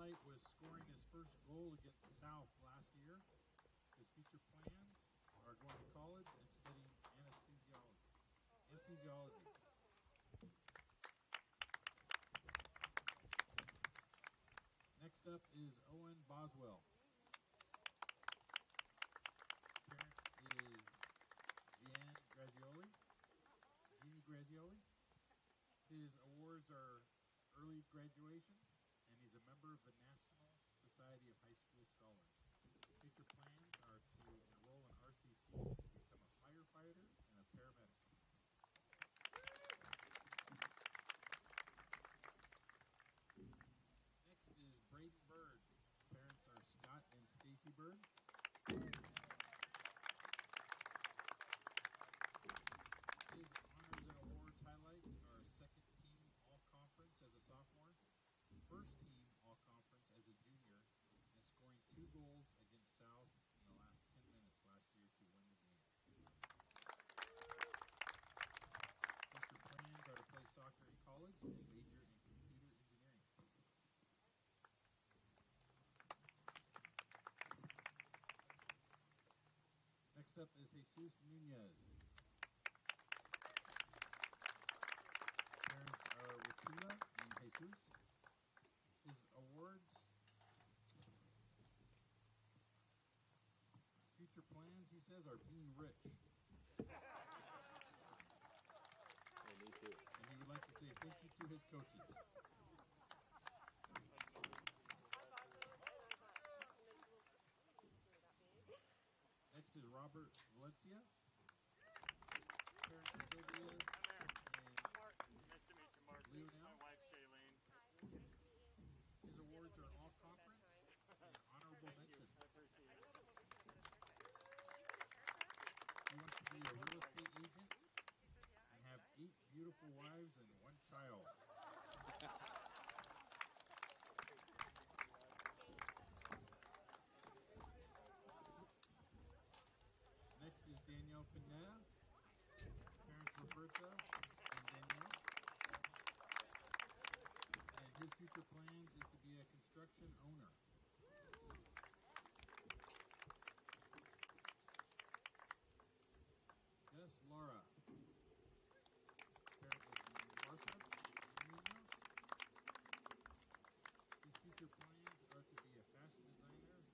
highlight was scoring his first goal against South last year. His future plans are going to college and studying anesthesiology. Next up is Owen Boswell. Parent is Jeannie Grazioli. His awards are early graduation, and he's a member of the National Society of High School Scholars. Future plans are to enroll in RCC to become a firefighter and a paramedic. Next is Braden Bird. Parents are Scott and Stacy Bird. His honors and awards highlights are second team all-conference as a sophomore, first team all-conference as a junior, and scoring 2 goals against South in the last 10 minutes last year to win the game. Future plans are to play soccer in college and major in computer engineering. Next up is Jesus Nunez. Parents are Wakila and Jesus. His awards, future plans, he says, are being rich. Me too. And he would like to say thank you to his coaches. Next is Robert Valencia. Parents are Sylvia and Mark. Nice to meet you, Mark. Leonel. My wife, Shailene. His awards are all conference and honorable mention. I appreciate it. He wants to be a real estate agent and have 8 beautiful wives and 1 child. Next is Danielle Pineda. Parents Roberta and Danielle. And his future plans is to be a construction owner. Yes, Laura. Parent is Martha Munoz. His future plans are to be a fashion designer.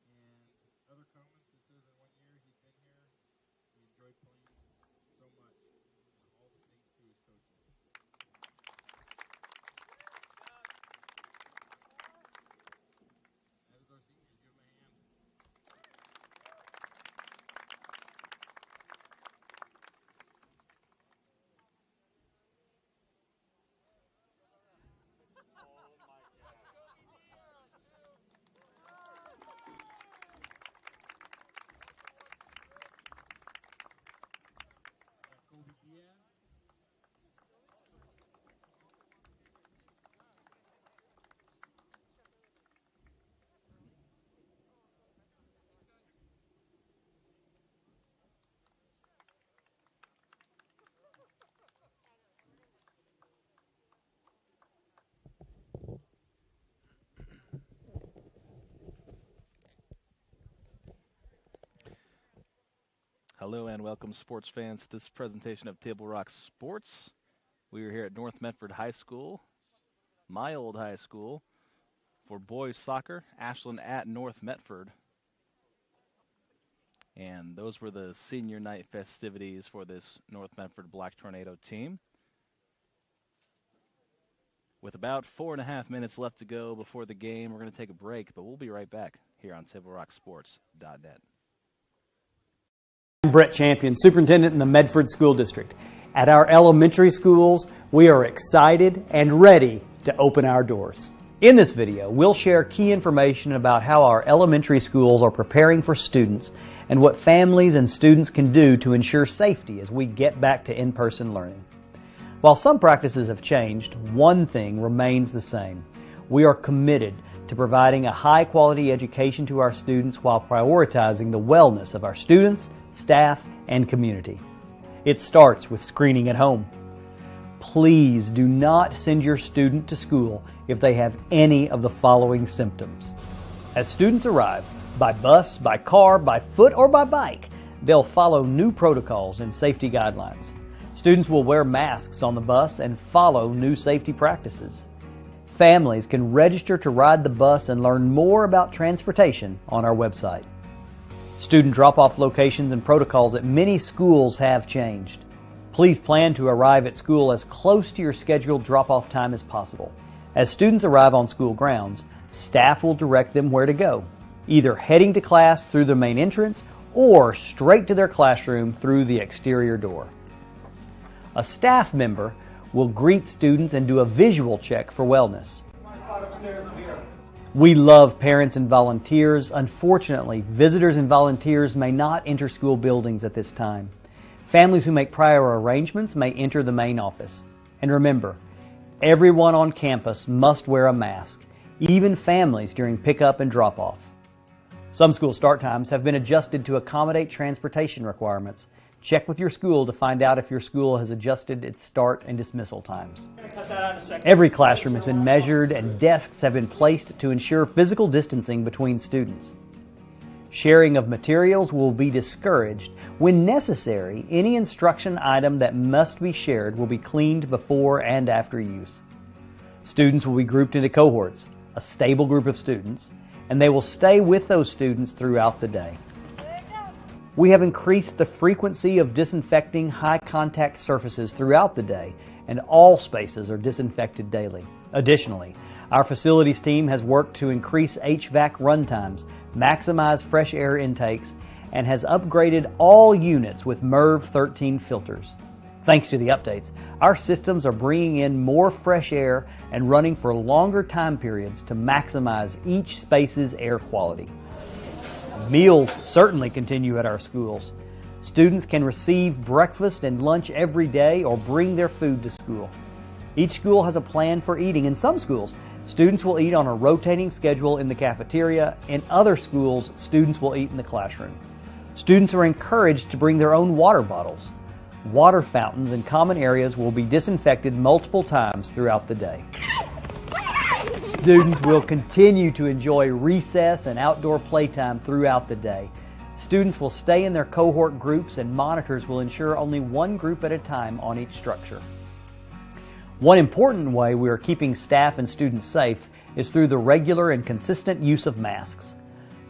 And other comments, it says in 1 year he's been here, he enjoyed playing so much. And all the thanks to his coaches. That is our seniors. Give them a hand. Oh my God. Kobe Diaz. Hello and welcome, sports fans, to this presentation of Table Rock Sports. We are here at North Medford High School, my old high school, for boys soccer, Ashland at North Medford. And those were the senior night festivities for this North Medford Black Tornado team. With about 4.5 minutes left to go before the game, we're going to take a break, but we'll be right back here on TableRockSports.net. I'm Brett Champion, Superintendent in the Medford School District. At our elementary schools, we are excited and ready to open our doors. In this video, we'll share key information about how our elementary schools are preparing for students and what families and students can do to ensure safety as we get back to in-person learning. While some practices have changed, one thing remains the same. We are committed to providing a high-quality education to our students while prioritizing the wellness of our students, staff, and community. It starts with screening at home. please do not send your student to school if they have any of the following symptoms. As students arrive, by bus, by car, by foot, or by bike, they'll follow new protocols and safety guidelines. Students will wear masks on the bus and follow new safety practices. Families can register to ride the bus and learn more about transportation on our website. Student drop-off locations and protocols at many schools have changed. Please plan to arrive at school as close to your scheduled drop-off time as possible. As students arrive on school grounds, staff will direct them where to go, either heading to class through the main entrance or straight to their classroom through the exterior door. A staff member will greet students and do a visual check for wellness. We love parents and volunteers. Unfortunately, visitors and volunteers may not enter school buildings at this time. Families who make prior arrangements may enter the main office. And remember, everyone on campus must wear a mask, even families during pickup and drop-off. Some school start times have been adjusted to accommodate transportation requirements. Check with your school to find out if your school has adjusted its start and dismissal times. Every classroom has been measured and desks have been placed to ensure physical distancing between students. Sharing of materials will be discouraged. When necessary, any instruction item that must be shared will be cleaned before and after use. Students will be grouped into cohorts, a stable group of students, and they will stay with those students throughout the day. We have increased the frequency of disinfecting high-contact surfaces throughout the day, and all spaces are disinfected daily. Additionally, our facilities team has worked to increase HVAC run times, maximize fresh air intakes, and has upgraded all units with MERV 13 filters. Thanks to the updates, our systems are bringing in more fresh air and running for longer time periods to maximize each space's air quality. Meals certainly continue at our schools. Students can receive breakfast and lunch every day or bring their food to school. Each school has a plan for eating. In some schools, students will eat on a rotating schedule in the cafeteria. In other schools, students will eat in the classroom. Students are encouraged to bring their own water bottles. Water fountains in common areas will be disinfected multiple times throughout the day. Students will continue to enjoy recess and outdoor playtime throughout the day. Students will stay in their cohort groups and monitors will ensure only one group at a time on each structure. One important way we are keeping staff and students safe is through the regular and consistent use of masks.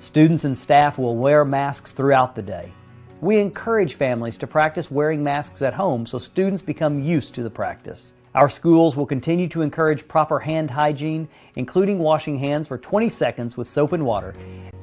Students and staff will wear masks throughout the day. We encourage families to practice wearing masks at home so students become used to the practice. Our schools will continue to encourage proper hand hygiene, including washing hands for 20 seconds with soap and water,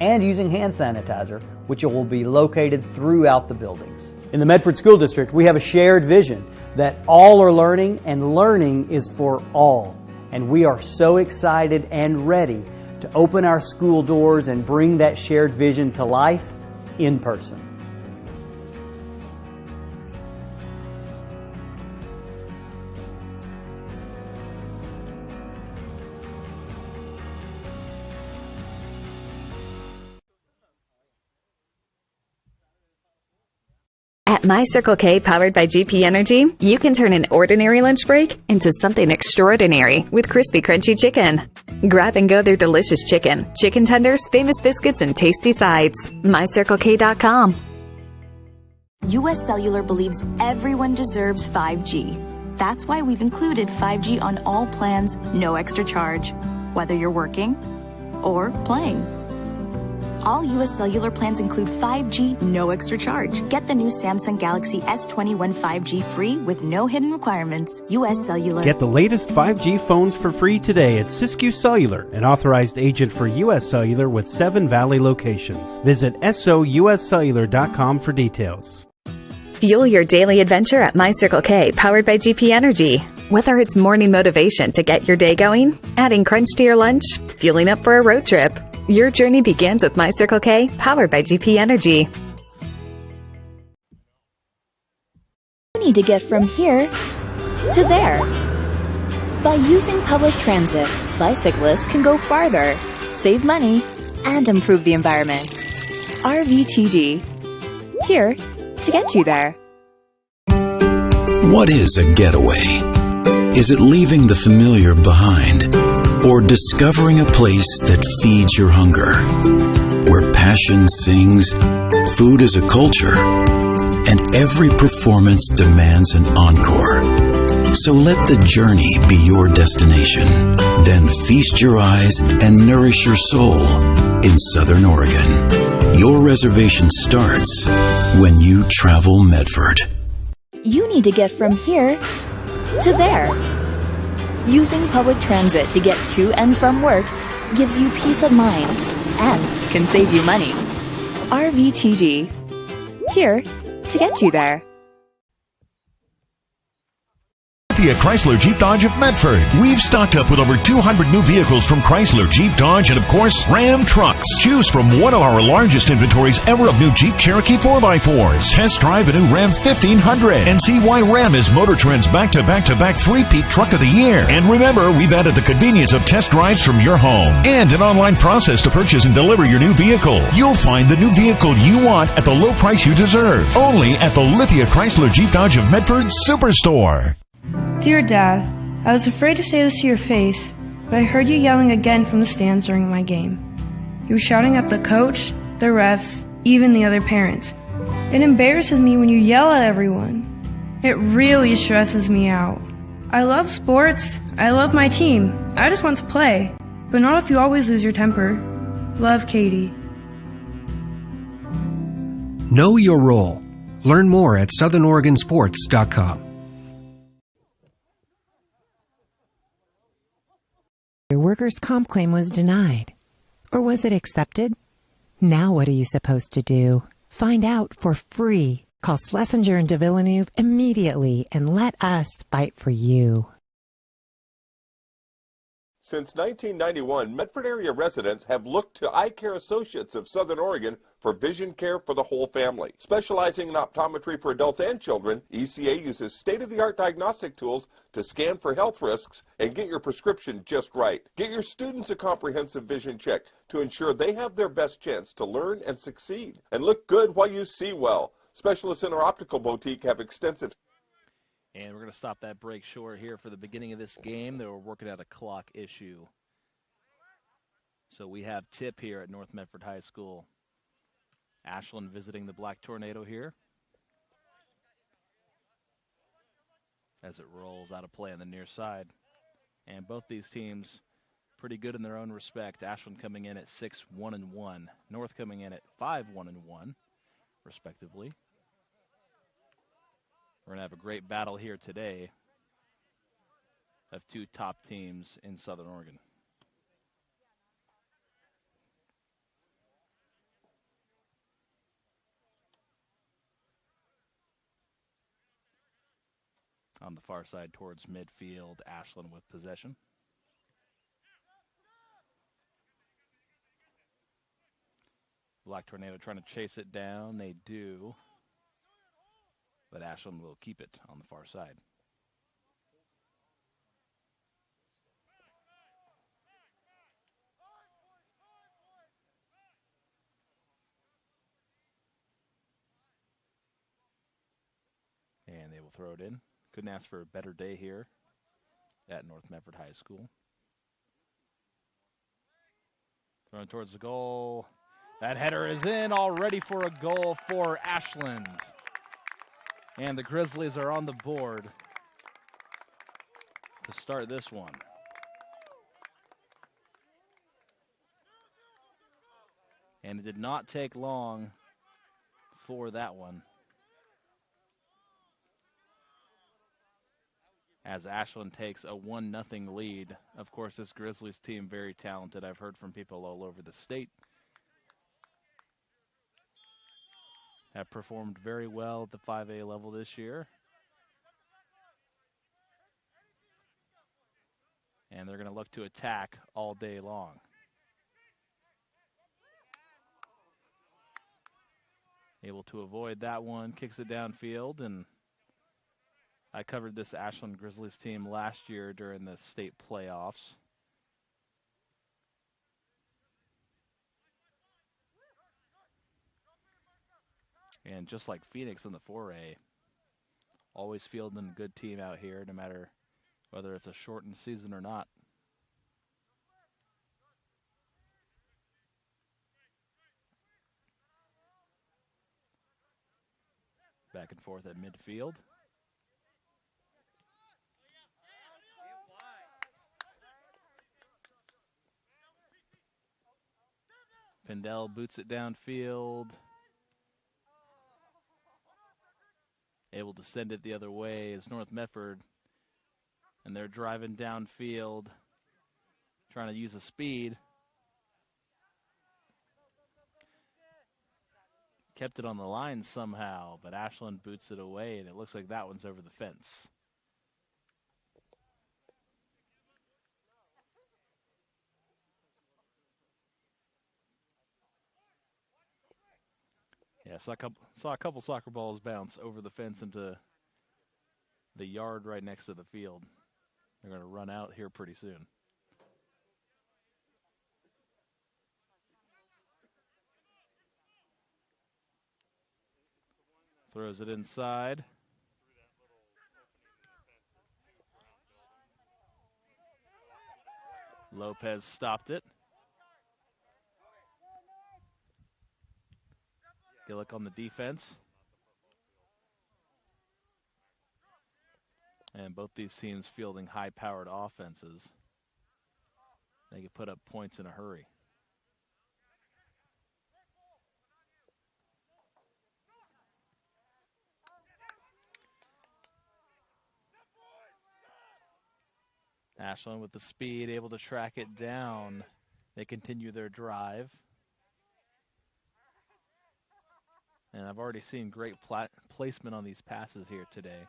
and using hand sanitizer, which will be located throughout the buildings. In the Medford School District, we have a shared vision that all are learning and learning is for all. And we are so excited and ready to open our school doors and bring that shared vision to life in person. At My Circle K, powered by GP Energy, you can turn an ordinary lunch break into something extraordinary with crispy, crunchy chicken. Grab and go their delicious chicken, chicken tenders, famous biscuits, and tasty sides. MyCircleK.com. US Cellular believes everyone deserves 5G. That's why we've included 5G on all plans, no extra charge, whether you're working or playing. All US Cellular plans include 5G, no extra charge. Get the new Samsung Galaxy S21 5G free with no hidden requirements. US Cellular. Get the latest 5G phones for free today at Siskiyou Cellular, an authorized agent for US Cellular with 7 Valley locations. Visit souscellular.com for details. Fuel your daily adventure at My Circle K, powered by GP Energy. Whether it's morning motivation to get your day going, adding crunch to your lunch, fueling up for a road trip, your journey begins with My Circle K, powered by GP Energy. You need to get from here to there. By using public transit, bicyclists can go farther, save money, and improve the environment. RVTD. Here to get you there. What is a getaway? Is it leaving the familiar behind? Or discovering a place that feeds your hunger? Where passion sings, food is a culture, and every performance demands an encore. So let the journey be your destination. Then feast your eyes and nourish your soul in Southern Oregon. Your reservation starts when you travel Medford. You need to get from here to there. Using public transit to get to and from work gives you peace of mind and can save you money. RVTD. Here to get you there. Lithia Chrysler Jeep Dodge of Medford. We've stocked up with over 200 new vehicles from Chrysler, Jeep, Dodge, and of course, Ram trucks. Choose from one of our largest inventories ever of new Jeep Cherokee 4x4s. Test drive a new Ram 1500 and see why Ram is Motor Trend's back-to-back-to-back three-peat truck of the year. And remember, we've added the convenience of test drives from your home and an online process to purchase and deliver your new vehicle. You'll find the new vehicle you want at the low price you deserve. Only at the Lithia Chrysler Jeep Dodge of Medford Superstore. Dear Dad, I was afraid to say this to your face, but I heard you yelling again from the stands during my game. You were shouting at the coach, the refs, even the other parents. It embarrasses me when you yell at everyone. It really stresses me out. I love sports. I love my team. I just want to play, but not if you always lose your temper. Love, Katie. Know your role. Learn more at southernoregonsports.com. Your workers' comp claim was denied. Or was it accepted? Now what are you supposed to do? Find out for free. Call Schlesinger and de Villeneuve immediately and let us fight for you. Since 1991, Medford area residents have looked to Eye Care Associates of Southern Oregon for vision care for the whole family. Specializing in optometry for adults and children, ECA uses state-of-the-art diagnostic tools to scan for health risks and get your prescription just right. Get your students a comprehensive vision check to ensure they have their best chance to learn and succeed. And look good while you see well. Specialists in our optical boutique have extensive... And we're going to stop that break short here for the beginning of this game. They were working out a clock issue. So we have tip here at North Medford High School. Ashland visiting the Black Tornado here. As it rolls out of play on the near side. And both these teams pretty good in their own respect. Ashland coming in at 6-1-1. North coming in at 5-1-1, respectively. We're going to have a great battle here today of two top teams in Southern Oregon. On the far side towards midfield, Ashland with possession. Black Tornado trying to chase it down. They do. But Ashland will keep it on the far side. And they will throw it in. Couldn't ask for a better day here at North Medford High School. Throwing towards the goal. That header is in, all ready for a goal for Ashland. And the Grizzlies are on the board to start this one. And it did not take long for that one, as Ashland takes a 1-0 lead. Of course, this Grizzlies team very talented. I've heard from people all over the state. Have performed very well at the 5A level this year. And they're going to look to attack all day long. Able to avoid that one, kicks it downfield, and I covered this Ashland Grizzlies team last year during the state playoffs. And just like Phoenix in the 4A, always fielding a good team out here, no matter whether it's a shortened season or not. Back and forth at midfield. Pindell boots it downfield. Able to send it the other way is North Medford. And they're driving downfield, trying to use the speed. Kept it on the line somehow, but Ashland boots it away, and it looks like that one's over the fence. Yeah, saw a couple soccer balls bounce over the fence into the yard right next to the field. They're going to run out here pretty soon. Throws it inside. Lopez stopped it. Gillick on the defense. And both these teams fielding high-powered offenses. They can put up points in a hurry. Ashland with the speed, able to track it down. They continue their drive. And I've already seen great placement on these passes here today.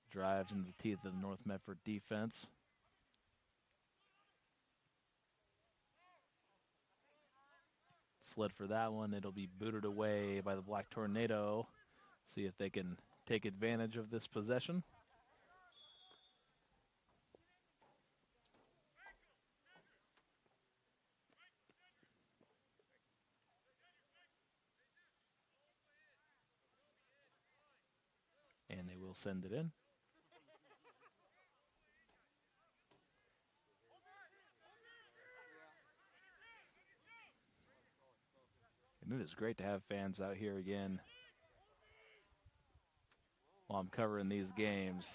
Drives into the teeth of the North Medford defense. Slid for that one. It'll be booted away by the Black Tornado. See if they can take advantage of this possession. And they will send it in. And it is great to have fans out here again while I'm covering these games.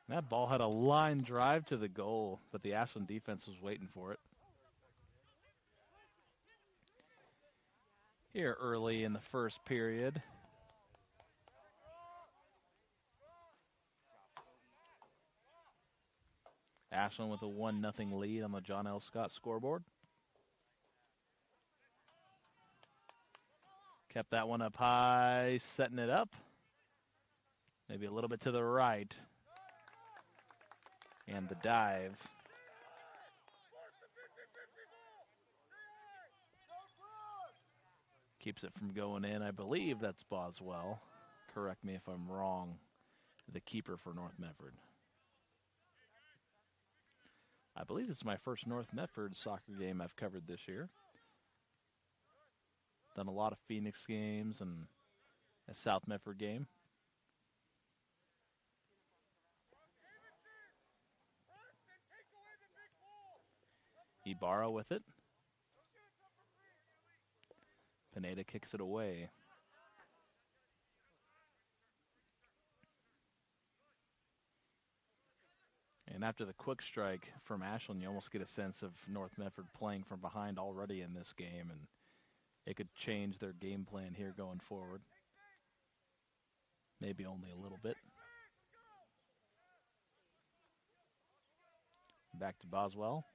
That ball had a line drive to the goal, but the Ashland defense was waiting for it. Here early in the first period. Ashland with a 1-0 lead on the John L. Scott scoreboard. Kept that one up high, setting it up. Maybe a little bit to the right. And the dive. Keeps it from going in. I believe that's Boswell. Correct me if I'm wrong. The keeper for North Medford. I believe this is my first North Medford soccer game I've covered this year. Done a lot of Phoenix games and a South Medford game. Ibarra with it. Pineda kicks it away. And after the quick strike from Ashland, you almost get a sense of North Medford playing from behind already in this game, and it could change their game plan here going forward. Maybe only a little bit. Back to Boswell.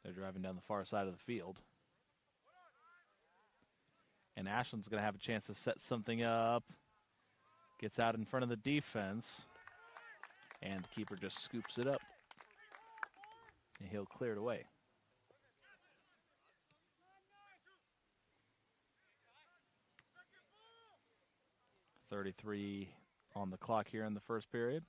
They're driving down the far side of the field. And Ashland's going to have a chance to set something up. Gets out in front of the defense. And the keeper just scoops it up. And he'll clear it away. .33 on the clock here in the first period.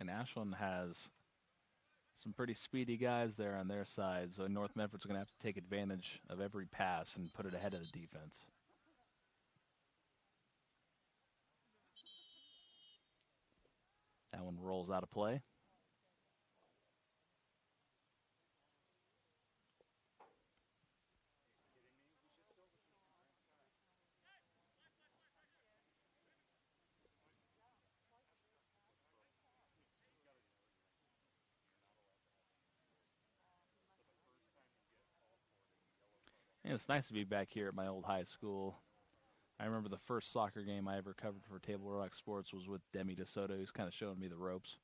And Ashland has some pretty speedy guys there on their side, so North Medford's going to have to take advantage of every pass and put it ahead of the defense. That one rolls out of play. And it's nice to be back here at my old high school. I remember the first soccer game I ever covered for Table Rock Sports was with Demi DeSoto, who's kind of showing me the ropes.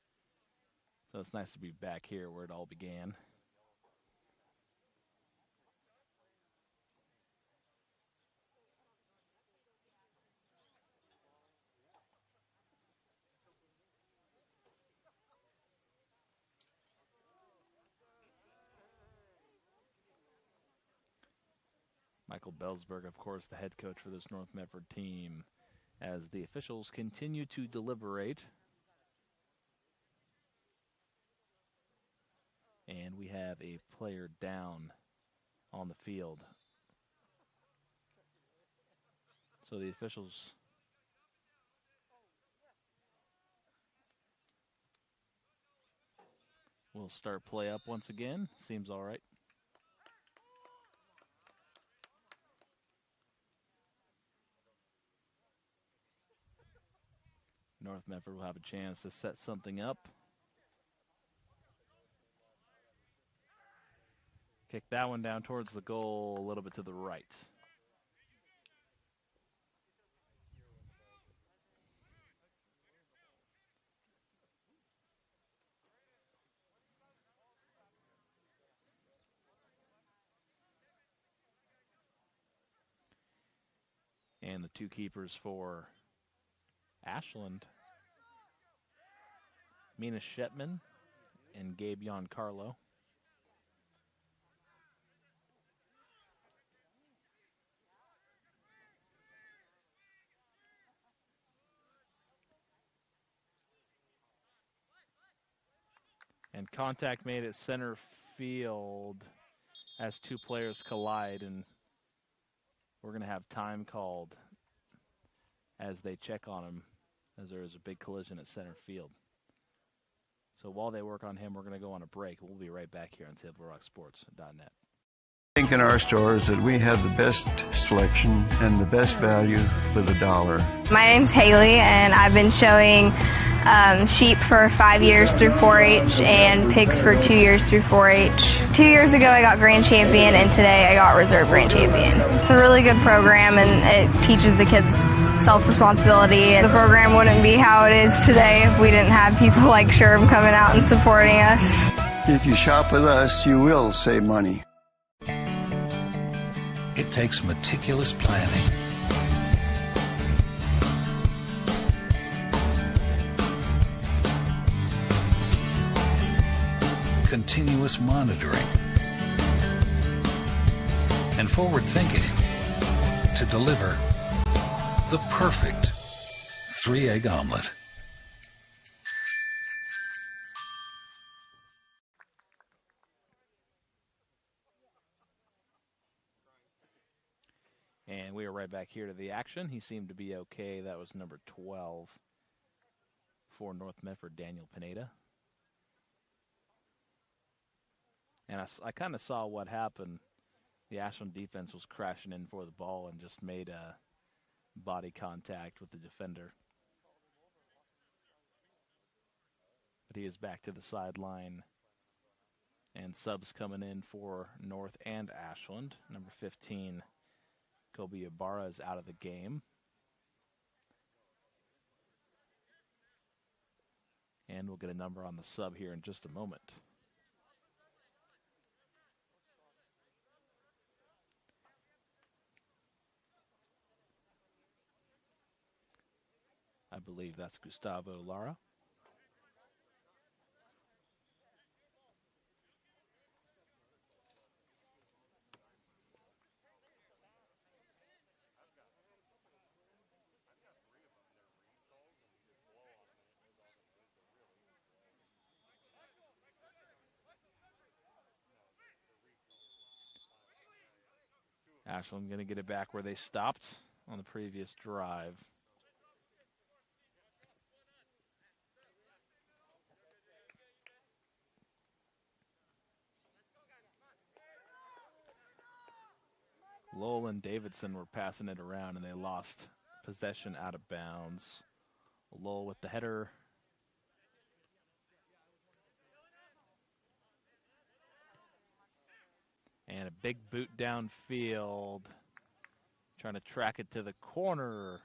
So it's nice to be back here where it all began. Michael Belsberg, of course, the head coach for this North Medford team, as the officials continue to deliberate. And we have a player down on the field. So the officials will start play up once again. Seems all right. North Medford will have a chance to set something up. Kick that one down towards the goal, a little bit to the right. And the two keepers for Ashland, Mina Shetman and Gabe Giancarlo. And contact made at center field as two players collide, and we're going to have time called as they check on him, as there is a big collision at center field. So while they work on him, we're going to go on a break. We'll be right back here on TableRockSports.net. I think in our stores that we have the best selection and the best value for the dollar. My name's Haley, and I've been showing sheep for 5 years through 4-H and pigs for 2 years through 4-H. 2 years ago I got grand champion, and today I got reserve grand champion. It's a really good program, and it teaches the kids self-responsibility. And the program wouldn't be how it is today if we didn't have people like Sherb coming out and supporting us. If you shop with us, you will save money. It takes meticulous planning, continuous monitoring, and forward thinking to deliver the perfect 3-egg omelet. And we are right back here to the action. He seemed to be okay. That was number 12 for North Medford, Daniel Pineda. And I kind of saw what happened. The Ashland defense was crashing in for the ball and just made a body contact with the defender. But he is back to the sideline. And subs coming in for North and Ashland. Number 15, Kobe Ibarra, is out of the game. And we'll get a number on the sub here in just a moment. I believe that's Gustavo Lara. Ashland going to get it back where they stopped on the previous drive. Lowell and Davidson were passing it around, and they lost possession out of bounds. Lowell with the header. And a big boot downfield. Trying to track it to the corner.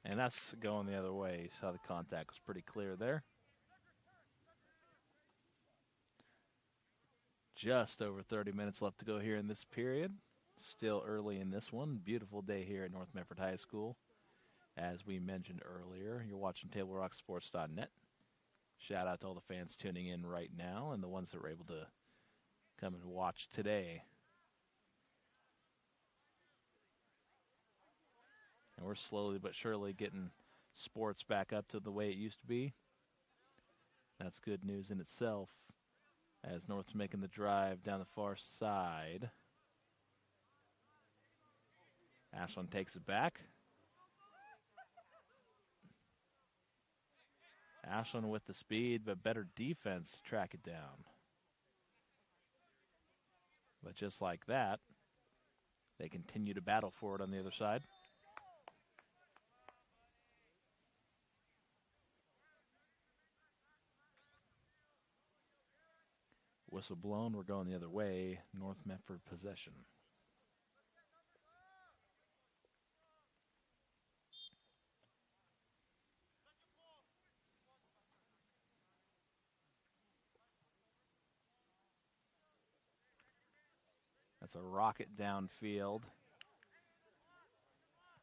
And that's going the other way. You saw the contact was pretty clear there. Just over 30 minutes left to go here in this period. Still early in this one. Beautiful day here at North Medford High School. As we mentioned earlier, you're watching TableRockSports.net. Shout out to all the fans tuning in right now and the ones that were able to come and watch today. And we're slowly but surely getting sports back up to the way it used to be. That's good news in itself, as North's making the drive down the far side. Ashland takes it back. Ashland with the speed, but better defense to track it down. But just like that, they continue to battle for it on the other side. Whistle blown, we're going the other way. North Medford possession. That's a rocket downfield.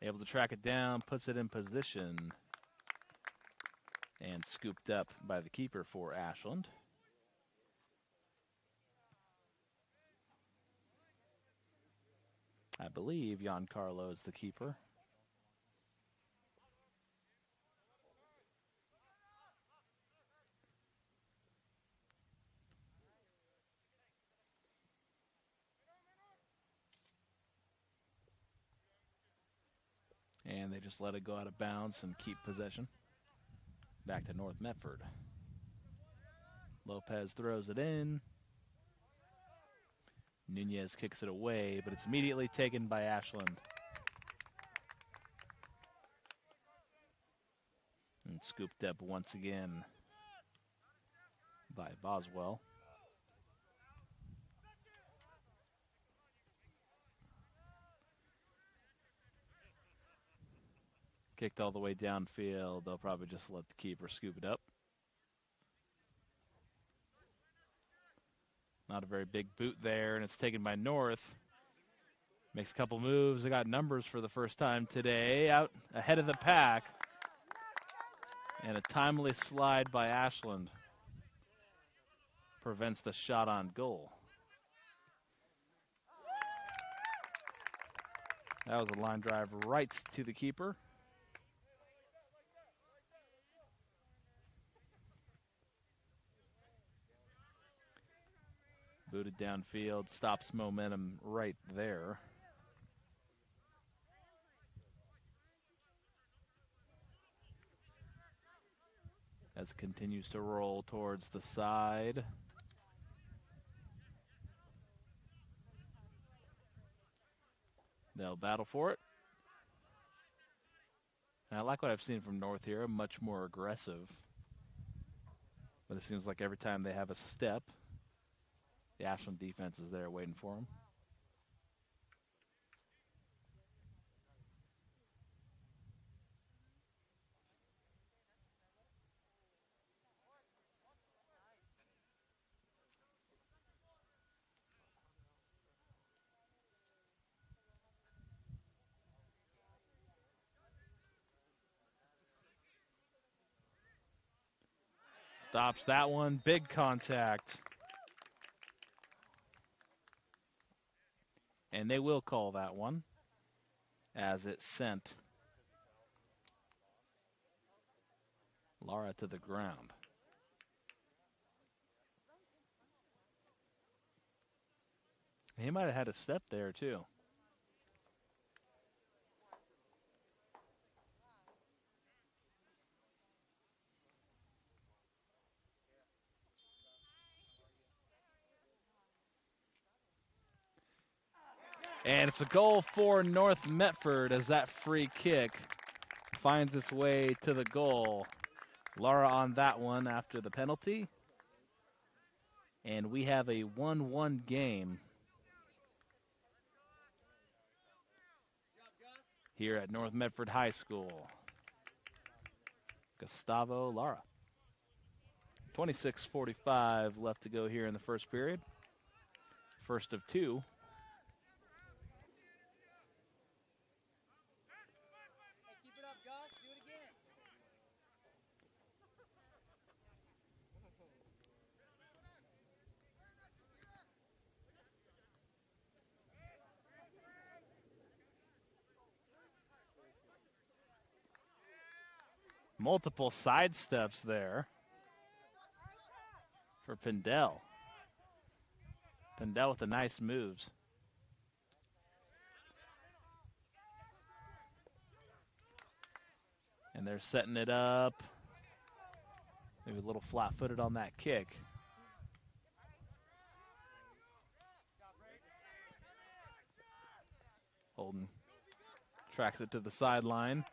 Able to track it down, puts it in position. And scooped up by the keeper for Ashland. I believe Giancarlo is the keeper. And they just let it go out of bounds and keep possession. Back to North Medford. Lopez throws it in. Nunez kicks it away, but it's immediately taken by Ashland. And scooped up once again by Boswell. Kicked all the way downfield. They'll probably just let the keeper scoop it up. Not a very big boot there, and it's taken by North. Makes a couple moves. They got numbers for the first time today. Out ahead of the pack. And a timely slide by Ashland prevents the shot on goal. That was a line drive right to the keeper. Booted downfield, stops momentum right there. As it continues to roll towards the side. They'll battle for it. And I like what I've seen from North here, much more aggressive. But it seems like every time they have a step, the Ashland defense is there waiting for them. Stops that one. Big contact. And they will call that one as it sent Lara to the ground. He might have had a step there, too. And it's a goal for North Medford as that free kick finds its way to the goal. Laura on that one after the penalty. And we have a 1-1 game here at North Medford High School. Gustavo Lara. 26:45 left to go here in the first period. First of two. Multiple side steps there for Pindell. Pindell with the nice moves. And they're setting it up. Maybe a little flat-footed on that kick. Holden tracks it to the sideline.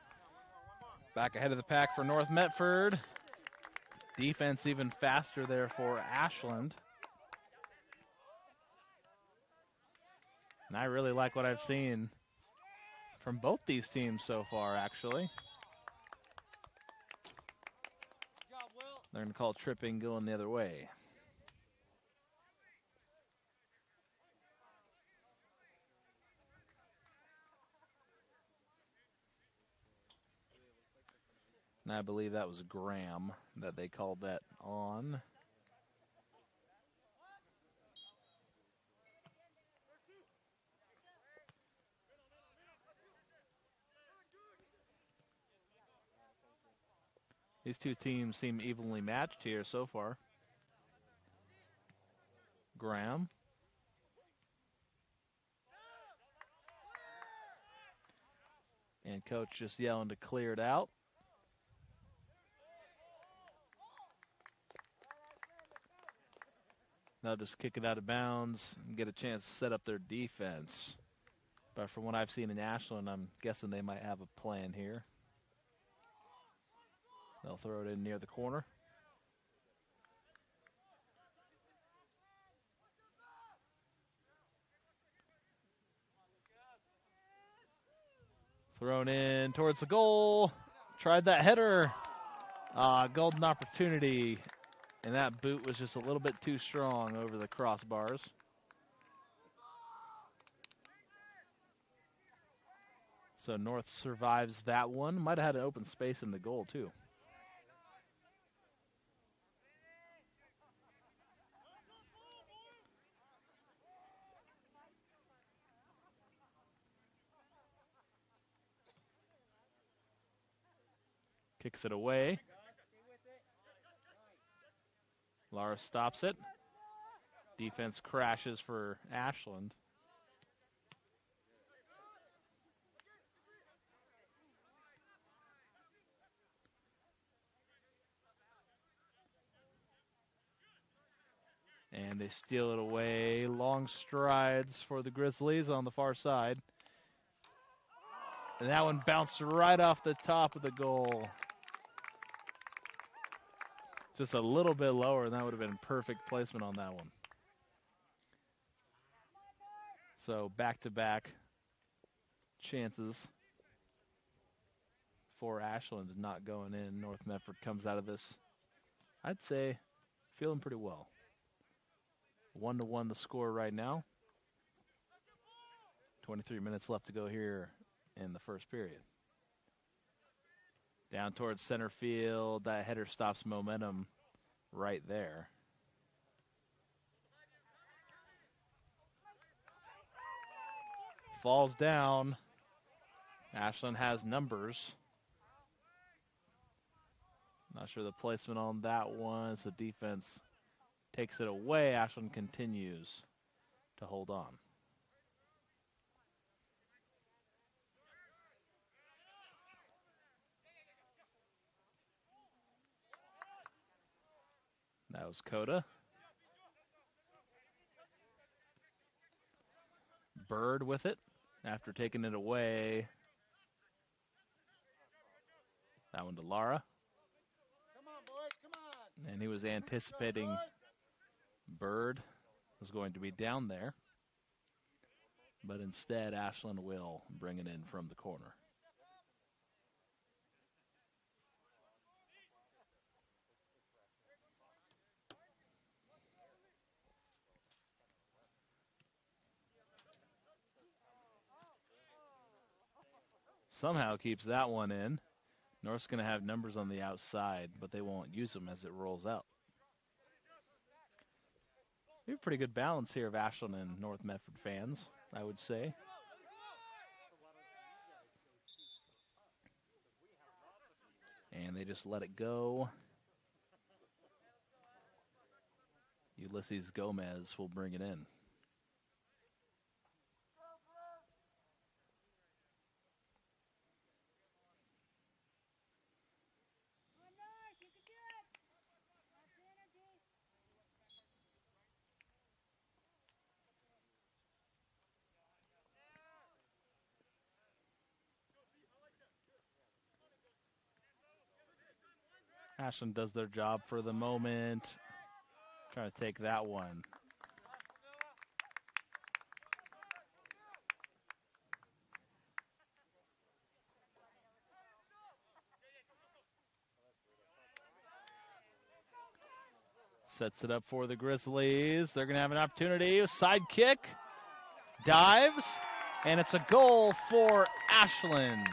Back ahead of the pack for North Medford. Defense even faster there for Ashland. And I really like what I've seen from both these teams so far, actually. They're going to call tripping going the other way. And I believe that was Graham that they called that on. These two teams seem evenly matched here so far. Graham. And coach just yelling to clear it out. They'll just kick it out of bounds and get a chance to set up their defense. But from what I've seen in Ashland, I'm guessing they might have a plan here. They'll throw it in near the corner. Thrown in towards the goal. Tried that header. Golden opportunity. And that boot was just a little bit too strong over the crossbars. So North survives that one. Might have had an open space in the goal, too. Kicks it away. Lara stops it. Defense crashes for Ashland. And they steal it away. Long strides for the Grizzlies on the far side. And that one bounced right off the top of the goal. Just a little bit lower, and that would have been perfect placement on that one. So back-to-back chances for Ashland not going in. North Medford comes out of this, I'd say, feeling pretty well. 1-1 the score right now. 23 minutes left to go here in the first period. Down towards center field. That header stops momentum right there. Falls down. Ashland has numbers. Not sure the placement on that one as the defense takes it away. Ashland continues to hold on. That was Coda. Bird with it after taking it away. That one to Lara. And he was anticipating Bird was going to be down there. But instead, Ashland will bring it in from the corner. Somehow keeps that one in. North's going to have numbers on the outside, but they won't use them as it rolls out. We have a pretty good balance here of Ashland and North Medford fans, I would say. And they just let it go. Ulysses Gomez will bring it in. Ashland does their job for the moment. Trying to take that one. Sets it up for the Grizzlies. They're going to have an opportunity. A side kick. Dives. And it's a goal for Ashland.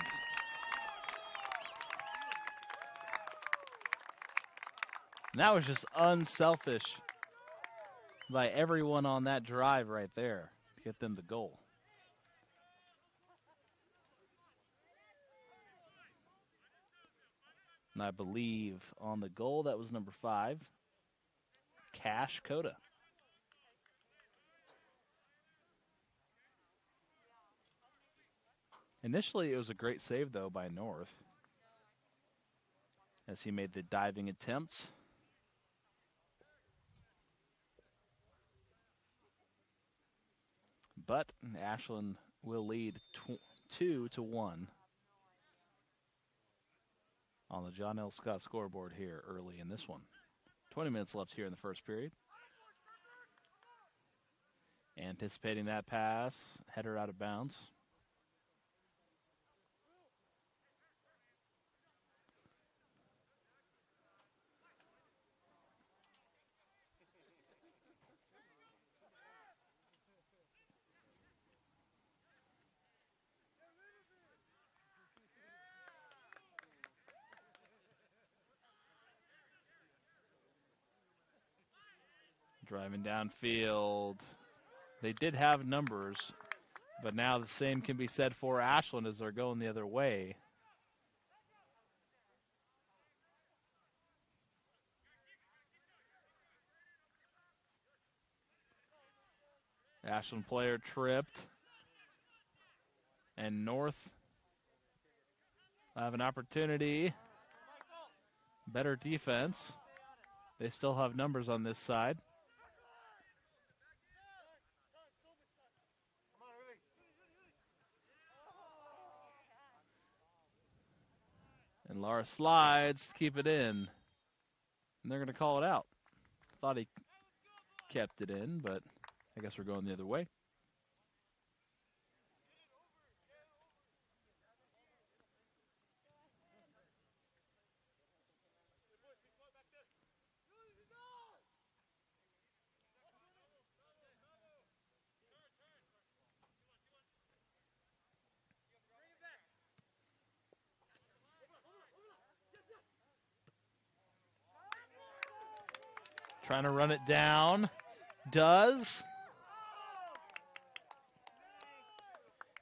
And that was just unselfish by everyone on that drive right there to get them the goal. And I believe on the goal, that was number 5, Cash Coda. Initially, it was a great save, though, by North as he made the diving attempt. But Ashland will lead 2-1 on the John L. Scott scoreboard here early in this one. 20 minutes left here in the first period. Anticipating that pass, header out of bounds. Driving downfield. They did have numbers, but now the same can be said for Ashland as they're going the other way. Ashland player tripped. And North have an opportunity. Better defense. They still have numbers on this side. And Lara slides to keep it in. And they're going to call it out. Thought he kept it in, but I guess we're going the other way. Trying to run it down. Does.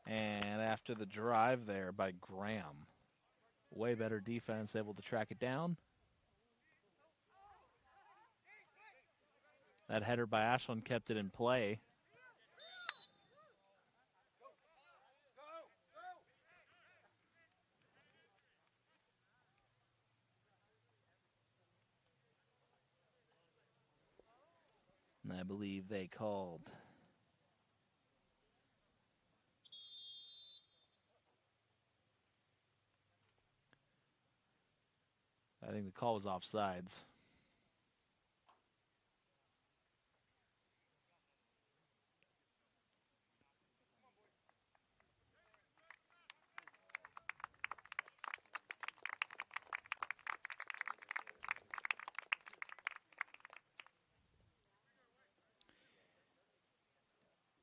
And after the drive there by Graham, way better defense, able to track it down. That header by Ashland kept it in play. I believe they called. I think the call was offsides.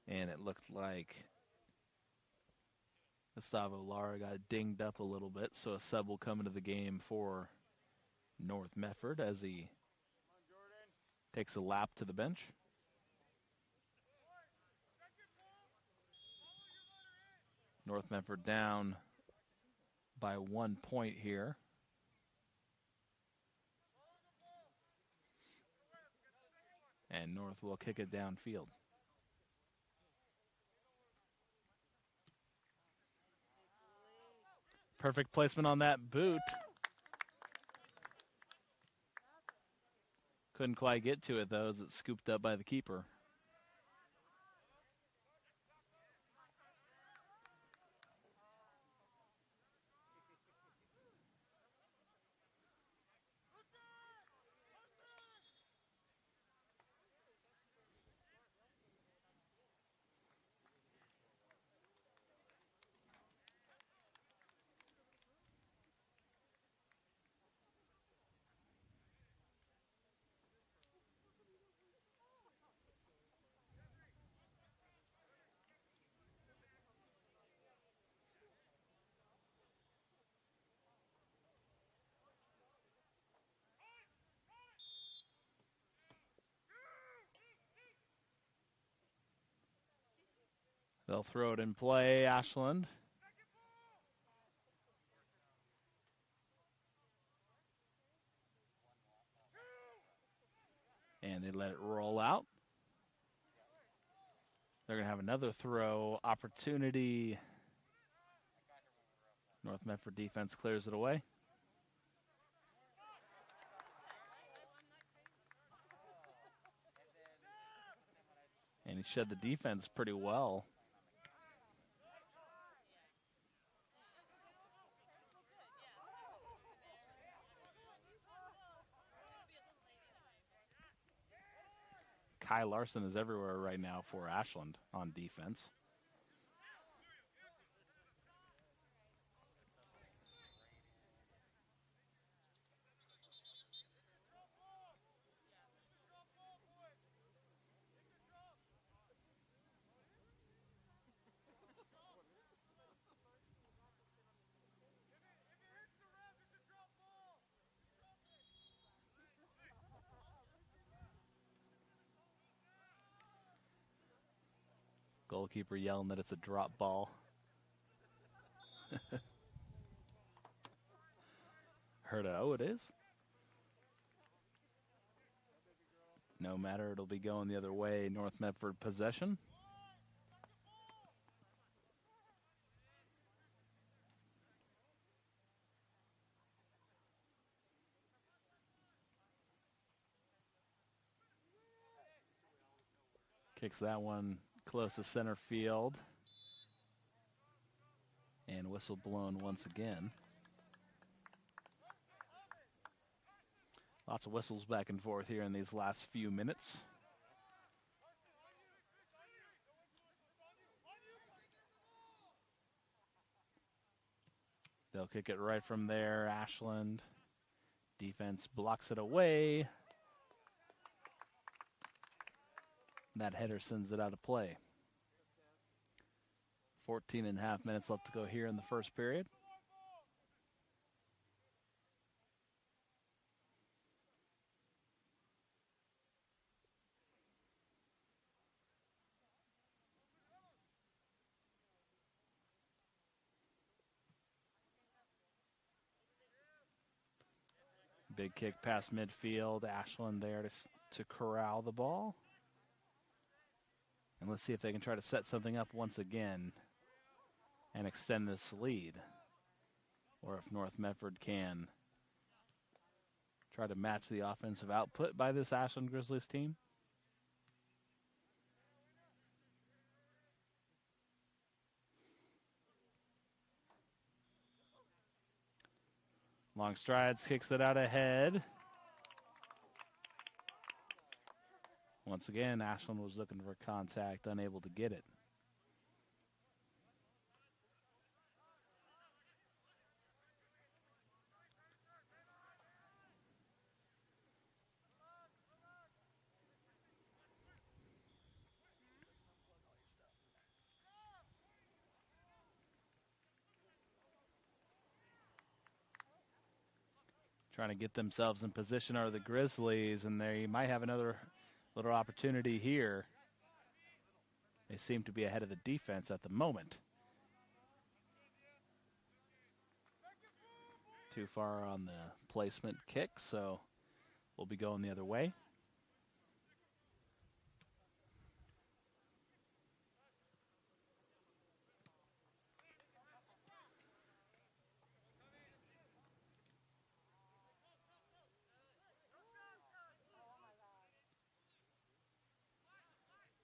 And it looked like Gustavo Lara got dinged up a little bit, so a sub will come into the game for North Medford as he takes a lap to the bench. North Medford down by 1 point here. And North will kick it downfield. Perfect placement on that boot. Couldn't quite get to it, though, as it's scooped up by the keeper. They'll throw it in play, Ashland. And they let it roll out. They're going to have another throw opportunity. North Medford defense clears it away. And he shed the defense pretty well. Kai Larson is everywhere right now for Ashland on defense. Goalkeeper yelling that it's a drop ball. Heard it. Oh, it is? No matter, it'll be going the other way. North Medford possession. Kicks that one close to center field. And whistle blown once again. Lots of whistles back and forth here in these last few minutes. They'll kick it right from there. Ashland. Defense blocks it away. That header sends it out of play. 14.5 minutes left to go here in the first period. Big kick past midfield. Ashland there to corral the ball. And let's see if they can try to set something up once again and extend this lead. Or if North Medford can try to match the offensive output by this Ashland Grizzlies team. Long strides, kicks it out ahead. Once again, Ashland was looking for contact, unable to get it. Trying to get themselves in position are the Grizzlies, and they might have another little opportunity here. They seem to be ahead of the defense at the moment. Too far on the placement kick, so we'll be going the other way.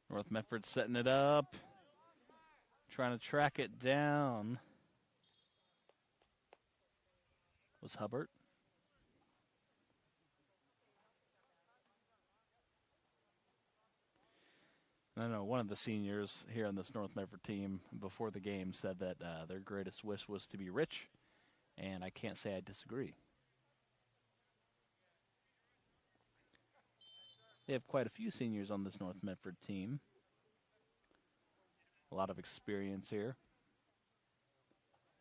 North Medford setting it up, trying to track it down. Was Hubbard. I know one of the seniors here on this North Medford team before the game said that their greatest wish was to be rich, and I can't say I disagree. They have quite a few seniors on this North Medford team. A lot of experience here.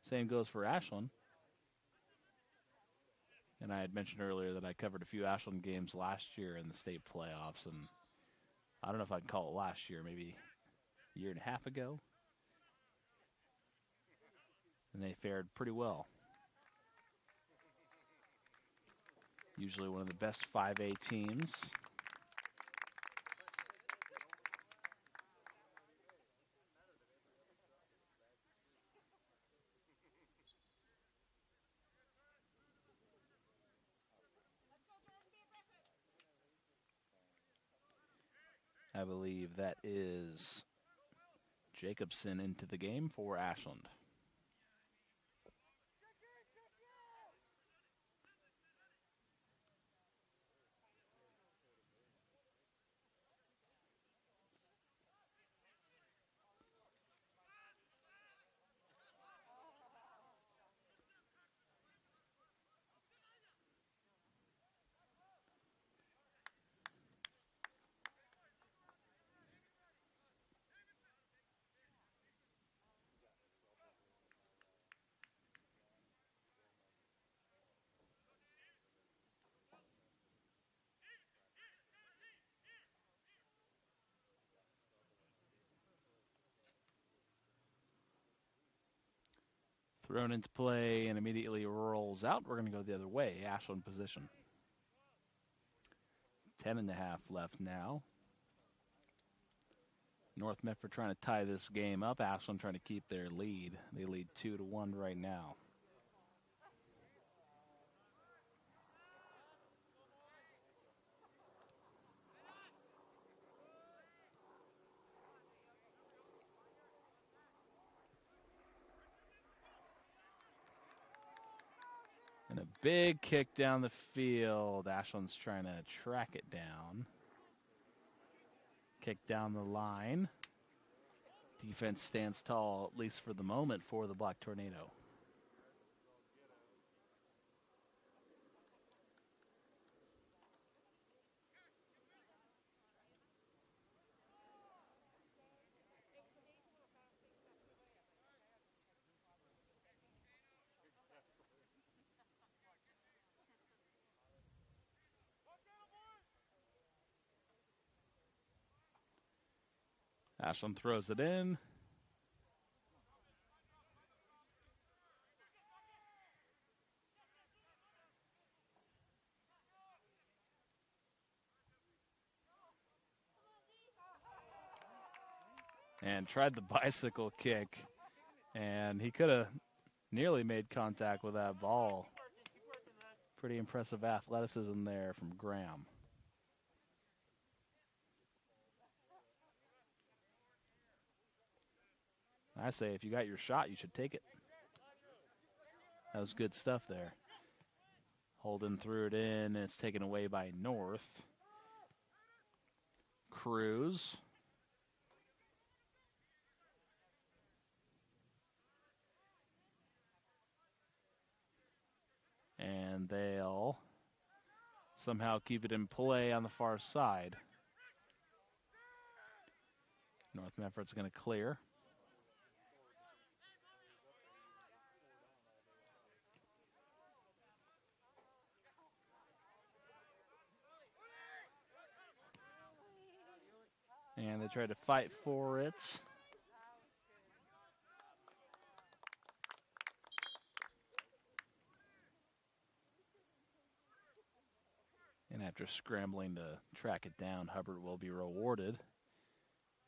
Same goes for Ashland. And I had mentioned earlier that I covered a few Ashland games last year in the state playoffs, and I don't know if I can call it last year, maybe a year and a half ago. And they fared pretty well. Usually one of the best 5A teams. I believe that is Jacobson into the game for Ashland. Thrown into play and immediately rolls out. We're going to go the other way. Ashland position. 10.5 left now. North Medford trying to tie this game up. Ashland trying to keep their lead. They lead 2-1 right now. And a big kick down the field. Ashland's trying to track it down. Kick down the line. Defense stands tall, at least for the moment, for the Black Tornado. Ashland throws it in. And tried the bicycle kick. And he could have nearly made contact with that ball. Pretty impressive athleticism there from Graham. I say if you got your shot, you should take it. That was good stuff there. Holden threw it in, and it's taken away by North. Cruz. And they'll somehow keep it in play on the far side. North Medford's going to clear. And they try to fight for it. And after scrambling to track it down, Hubbard will be rewarded.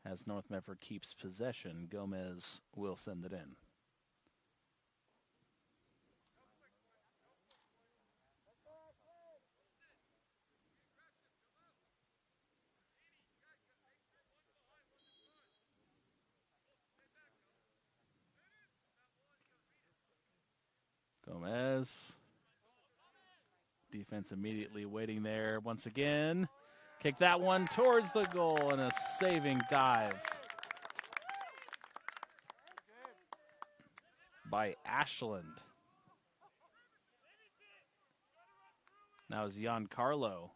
As North Medford keeps possession, Gomez will send it in. Gomez. Defense immediately waiting there once again. Kick that one towards the goal and a saving dive by Ashland. Now is Giancarlo,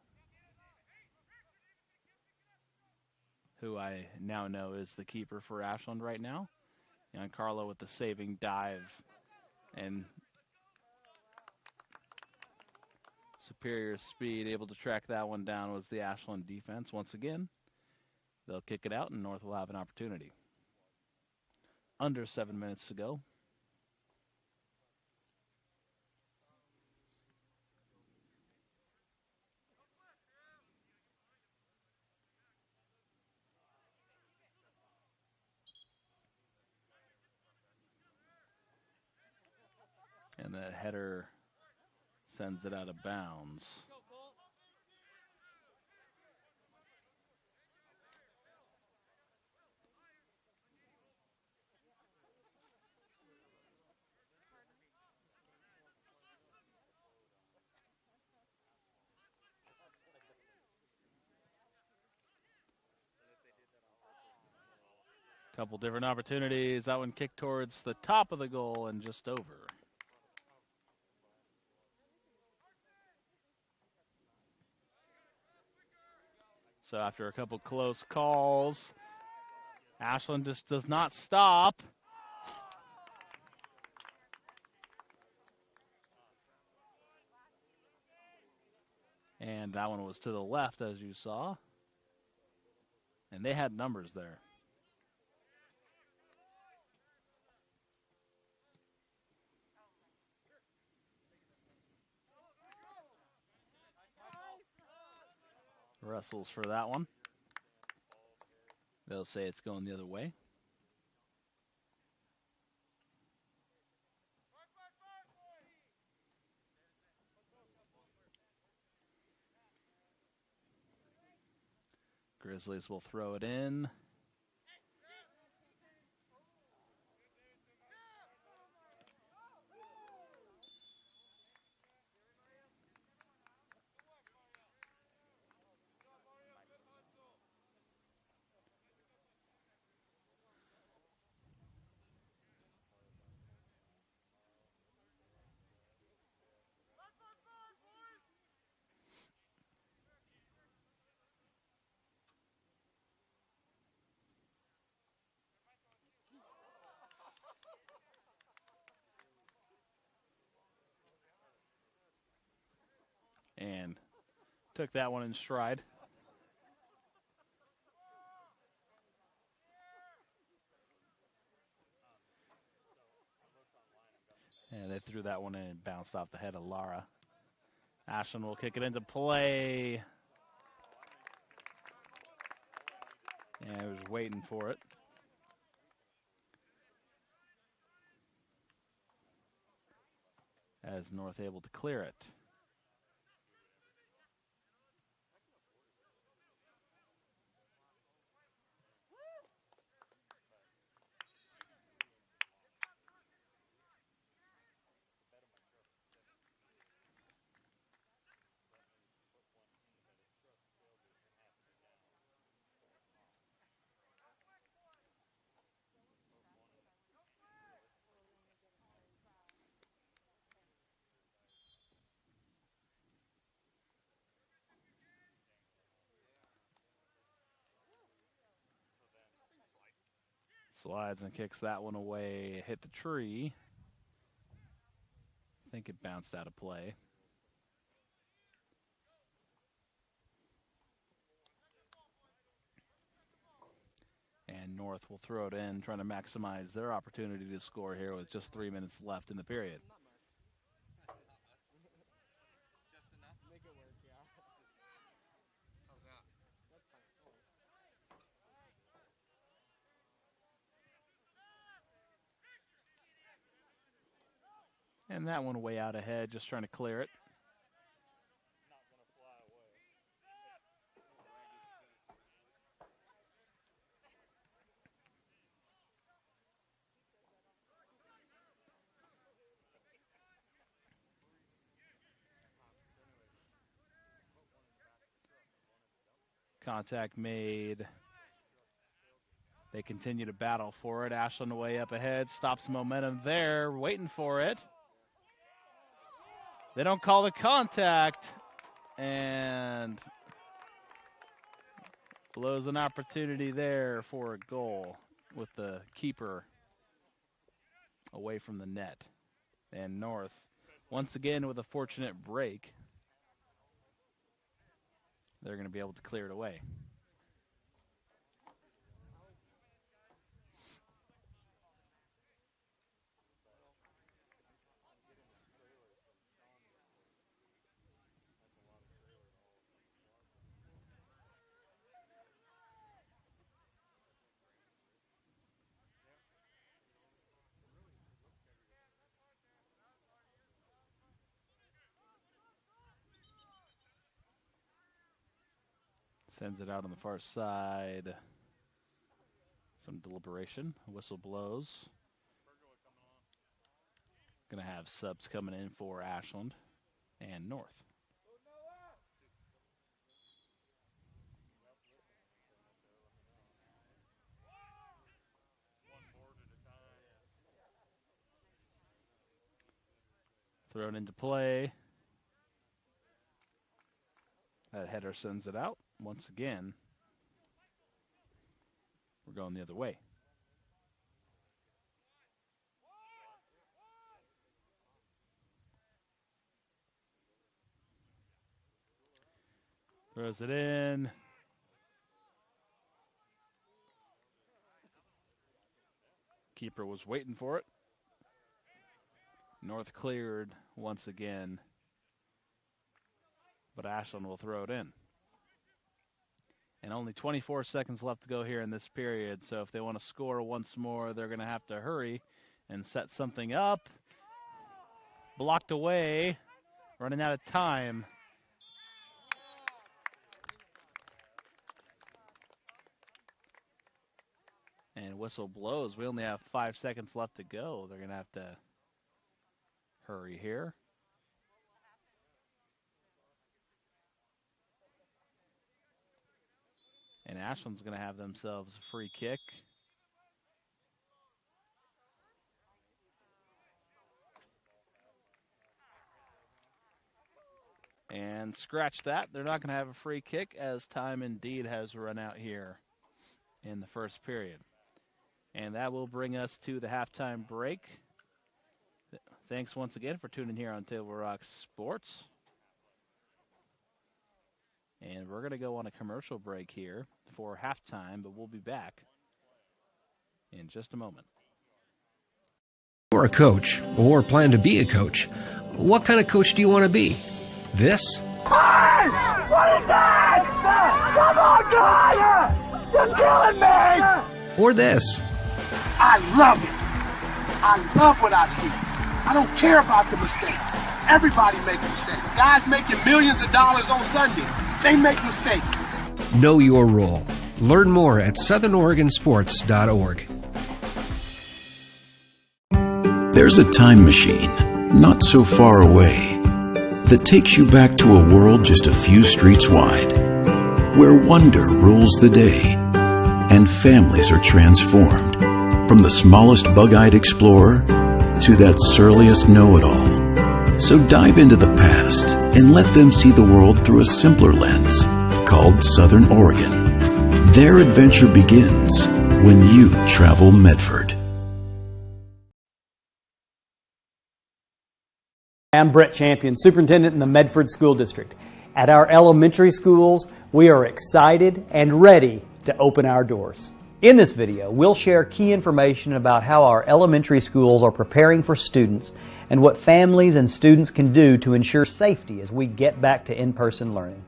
who I now know is the keeper for Ashland right now. Giancarlo with the saving dive, and superior speed, able to track that one down was the Ashland defense. Once again, they'll kick it out and North will have an opportunity. Under 7 minutes to go. And that header sends it out of bounds. Couple different opportunities. That one kicked towards the top of the goal and just over. So after a couple close calls, Ashland just does not stop. And that one was to the left, as you saw. And they had numbers there. Wrestles for that one. They'll say it's going the other way. Grizzlies will throw it in. And took that one in stride. And they threw that one in and bounced off the head of Lara. Ashland will kick it into play. And he was waiting for it. As North able to clear it. Slides and kicks that one away. Hit the tree. I think it bounced out of play. And North will throw it in, trying to maximize their opportunity to score here with just 3 minutes left in the period. And that one way out ahead, just trying to clear it. Contact made. They continue to battle for it. Ashland way up ahead, stops momentum there, waiting for it. They don't call the contact, and blows an opportunity there for a goal with the keeper away from the net. And North, once again with a fortunate break, they're going to be able to clear it away. Sends it out on the far side. Some deliberation. Whistle blows. Going to have subs coming in for Ashland and North. Thrown into play. That header sends it out. Once again, we're going the other way. Throws it in. Keeper was waiting for it. North cleared once again, but Ashland will throw it in. And only 24 seconds left to go here in this period, so if they want to score once more, they're going to have to hurry and set something up. Blocked away, running out of time. And whistle blows. We only have 5 seconds left to go. They're going to have to hurry here. And Ashland's going to have themselves a free kick. And scratch that. They're not going to have a free kick as time indeed has run out here in the first period. And that will bring us to the halftime break. Thanks once again for tuning here on Table Rock Sports. And we're going to go on a commercial break here for halftime, but we'll be back in just a moment. You're a coach or plan to be a coach. What kind of coach do you want to be? This? Hey! What is that? Come on, guy! You're killing me! Or this? I love it. I love what I see. I don't care about the mistakes. Everybody makes mistakes. Guys making millions of dollars on Sunday, they make mistakes. Know your role. Learn more at southernoregonsports.org. There's a time machine, not so far away, that takes you back to a world just a few streets wide, where wonder rules the day, and families are transformed, from the smallest bug-eyed explorer to that surliest know-it-all. So dive into the past and let them see the world through a simpler lens called Southern Oregon. Their adventure begins when you travel Medford. I'm Brett Champion, Superintendent in the Medford School District. At our elementary schools, we are excited and ready to open our doors. In this video, we'll share key information about how our elementary schools are preparing for students and what families and students can do to ensure safety as we get back to in-person learning.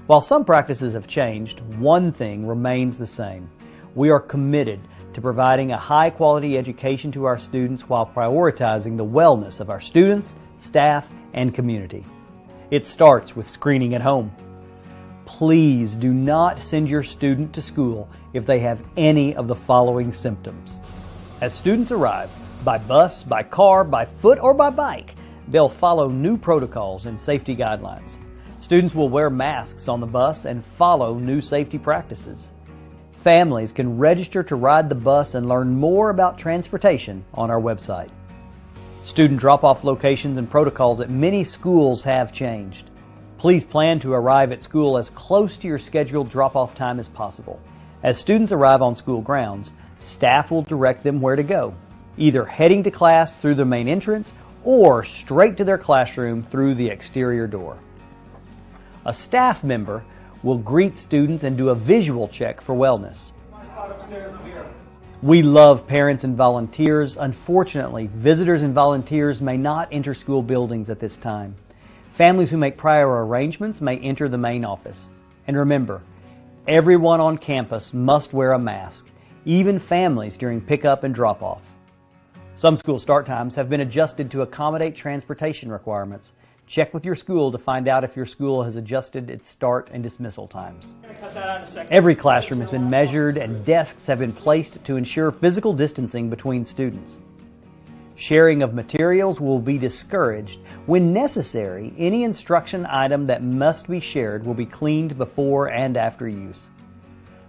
While some practices have changed, one thing remains the same. We are committed to providing a high-quality education to our students while prioritizing the wellness of our students, staff, and community. It starts with screening at home. Please do not send your student to school if they have any of the following symptoms. As students arrive, by bus, by car, by foot, or by bike, they'll follow new protocols and safety guidelines. Students will wear masks on the bus and follow new safety practices. Families can register to ride the bus and learn more about transportation on our website. Student drop-off locations and protocols at many schools have changed. Please plan to arrive at school as close to your scheduled drop-off time as possible. As students arrive on school grounds, staff will direct them where to go, either heading to class through the main entrance or straight to their classroom through the exterior door. A staff member will greet students and do a visual check for wellness. We love parents and volunteers. Unfortunately, visitors and volunteers may not enter school buildings at this time. Families who make prior arrangements may enter the main office. And remember, everyone on campus must wear a mask, even families during pickup and drop-off. Some school start times have been adjusted to accommodate transportation requirements. Check with your school to find out if your school has adjusted its start and dismissal times. Every classroom has been measured and desks have been placed to ensure physical distancing between students. Sharing of materials will be discouraged. When necessary, any instruction item that must be shared will be cleaned before and after use.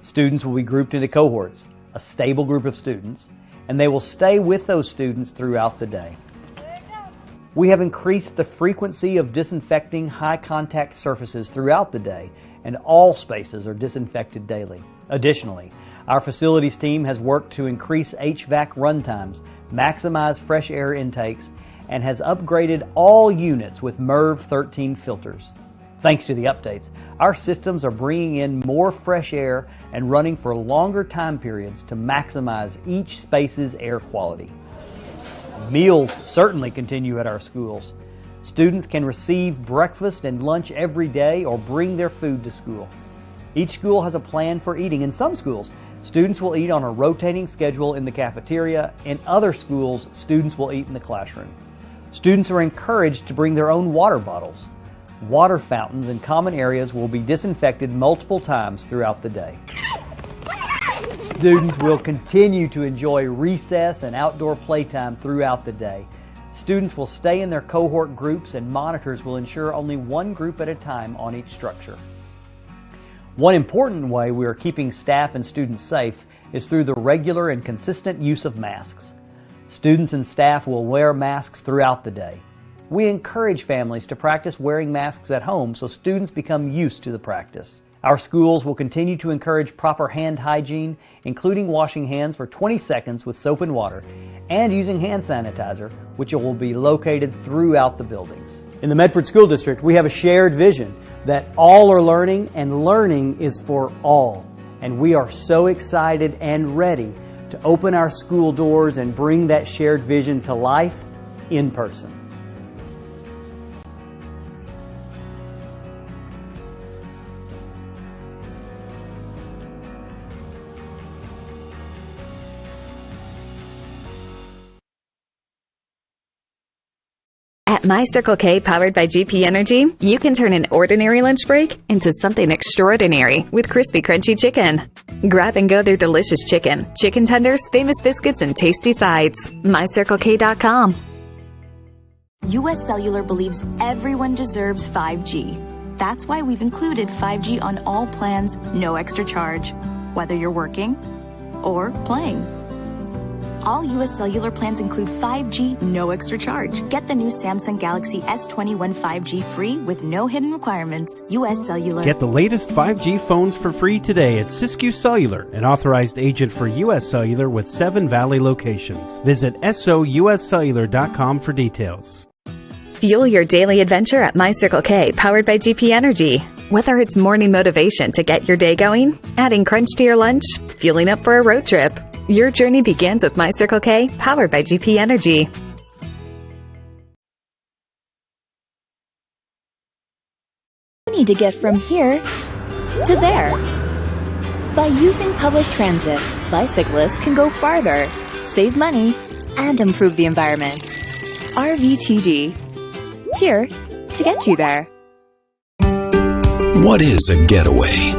Students will be grouped into cohorts, a stable group of students, and they will stay with those students throughout the day. We have increased the frequency of disinfecting high-contact surfaces throughout the day, and all spaces are disinfected daily. Additionally, our facilities team has worked to increase HVAC run times, maximize fresh air intakes, and has upgraded all units with MERV 13 filters. Thanks to the updates, our systems are bringing in more fresh air and running for longer time periods to maximize each space's air quality. Meals certainly continue at our schools. Students can receive breakfast and lunch every day or bring their food to school. Each school has a plan for eating. In some schools, students will eat on a rotating schedule in the cafeteria. In other schools, students will eat in the classroom. Students are encouraged to bring their own water bottles. Water fountains in common areas will be disinfected multiple times throughout the day. Students will continue to enjoy recess and outdoor playtime throughout the day. Students will stay in their cohort groups and monitors will ensure only one group at a time on each structure. One important way we are keeping staff and students safe is through the regular and consistent use of masks. Students and staff will wear masks throughout the day. We encourage families to practice wearing masks at home so students become used to the practice. Our schools will continue to encourage proper hand hygiene, including washing hands for 20 seconds with soap and water, and using hand sanitizer, which will be located throughout the buildings. In the Medford School District, we have a shared vision that all are learning and learning is for all. And we are so excited and ready to open our school doors and bring that shared vision to life in person. At My Circle K, powered by GP Energy, you can turn an ordinary lunch break into something extraordinary with crispy, crunchy chicken. Grab and go their delicious chicken, chicken tenders, famous biscuits, and tasty sides. MyCircleK.com. US Cellular believes everyone deserves 5G. That's why we've included 5G on all plans, no extra charge, whether you're working or playing. All U.S. Cellular plans include 5G, no extra charge. Get the new Samsung Galaxy S21 5G free with no hidden requirements. U.S. Cellular. Get the latest 5G phones for free today at Siskiyou Cellular, an authorized agent for U.S. Cellular with 7 Valley locations. Visit souscellular.com for details. Fuel your daily adventure at My Circle K, powered by GP Energy. Whether it's morning motivation to get your day going, adding crunch to your lunch, fueling up for a road trip, your journey begins with My Circle K, powered by GP Energy. You need to get from here to there. By using public transit, bicyclists can go farther, save money, and improve the environment. RVTD. Here to get you there. What is a getaway?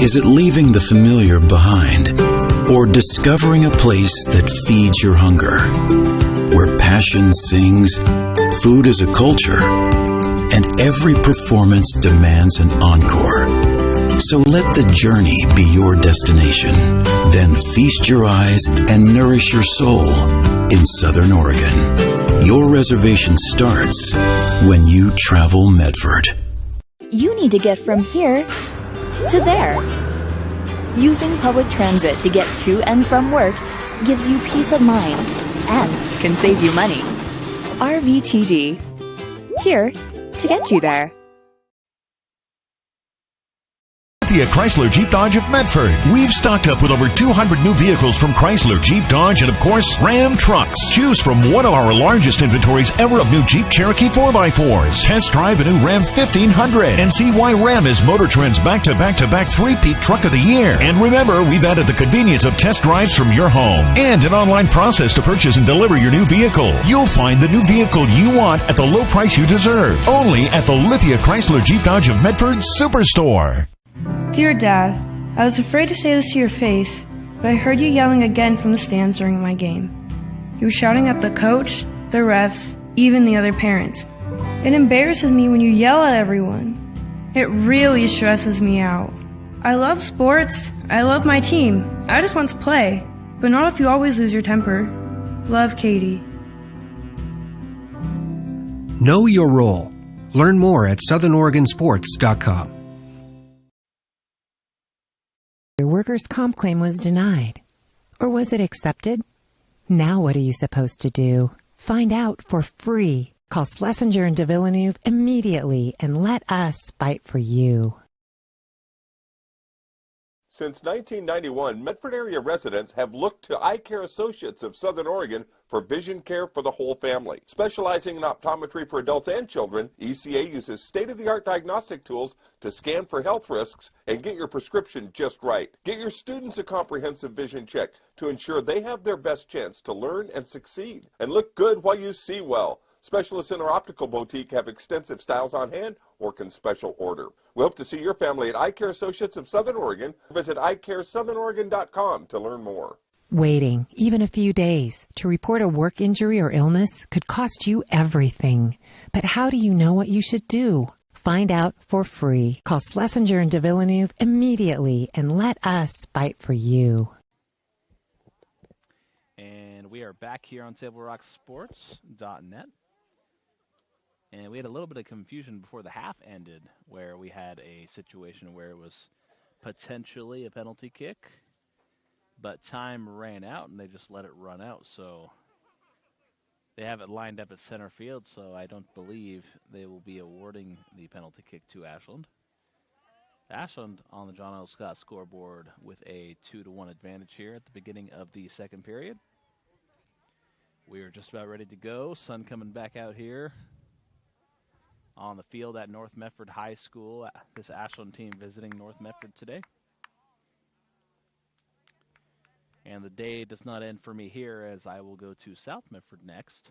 Is it leaving the familiar behind? Or discovering a place that feeds your hunger? Where passion sings, food is a culture, and every performance demands an encore. So let the journey be your destination. Then feast your eyes and nourish your soul in Southern Oregon. Your reservation starts when you travel Medford. You need to get from here to there. Using public transit to get to and from work gives you peace of mind and can save you money. RVTD. Here to get you there. Chrysler Jeep Dodge of Medford. We've stocked up with over 200 new vehicles from Chrysler, Jeep, Dodge, and of course, Ram trucks. Choose from one of our largest inventories ever of new Jeep Cherokee 4x4s. Test drive a new Ram 1500 and see why Ram is Motor Trend's back-to-back-to-back three-peat truck of the year. And remember, we've added the convenience of test drives from your home and an online process to purchase and deliver your new vehicle. You'll find the new vehicle you want at the low price you deserve. Only at the Lithia Chrysler Jeep Dodge of Medford Superstore. Dear Dad, I was afraid to say this to your face, but I heard you yelling again from the stands during my game. You were shouting at the coach, the refs, even the other parents. It embarrasses me when you yell at everyone. It really stresses me out. I love sports. I love my team. I just want to play, but not if you always lose your temper. Love, Katie. Know your role. Learn more at southernoregonsports.com. Your workers' comp claim was denied. Or was it accepted? Now what are you supposed to do? Find out for free. Call Schlesinger and de Villeneuve immediately and let us fight for you. Since 1991, Medford area residents have looked to Eye Care Associates of Southern Oregon for vision care for the whole family. Specializing in optometry for adults and children, ECA uses state-of-the-art diagnostic tools to scan for health risks and get your prescription just right. Get your students a comprehensive vision check to ensure they have their best chance to learn and succeed. And look good while you see well. Specialists in our optical boutique have extensive styles on hand or can special order. We hope to see your family at Eye Care Associates of Southern Oregon. Visit eyecaresouthern.com to learn more. Waiting, even a few days, to report a work injury or illness could cost you everything. But how do you know what you should do? Find out for free. Call Schlesinger and de Villeneuve immediately and let us fight for you. And we are back here on TableRockSports.net. And we had a little bit of confusion before the half ended, where we had a situation where it was potentially a penalty kick, but time ran out and they just let it run out. So they have it lined up at center field, so I don't believe they will be awarding the penalty kick to Ashland. Ashland on the John L. Scott scoreboard with a 2-1 advantage here at the beginning of the second period. We are just about ready to go. Sun coming back out here on the field at North Medford High School. This Ashland team visiting North Medford today. And the day does not end for me here, as I will go to South Medford next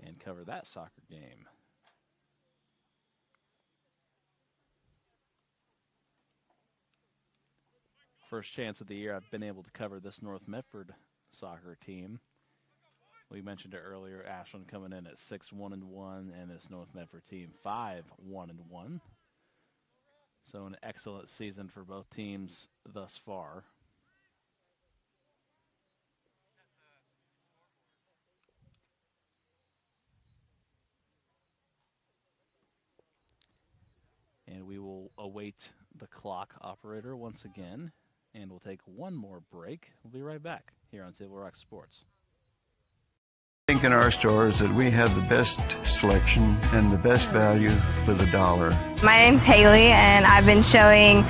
and cover that soccer game. First chance of the year I've been able to cover this North Medford soccer team. We mentioned it earlier, Ashland coming in at 6-1-1, and this North Medford team 5-1-1. So an excellent season for both teams thus far. And we will await the clock operator once again, and we'll take one more break. We'll be right back here on Table Rock Sports. I think in our stores that we have the best selection and the best value for the dollar. My name's Haley, and I've been showing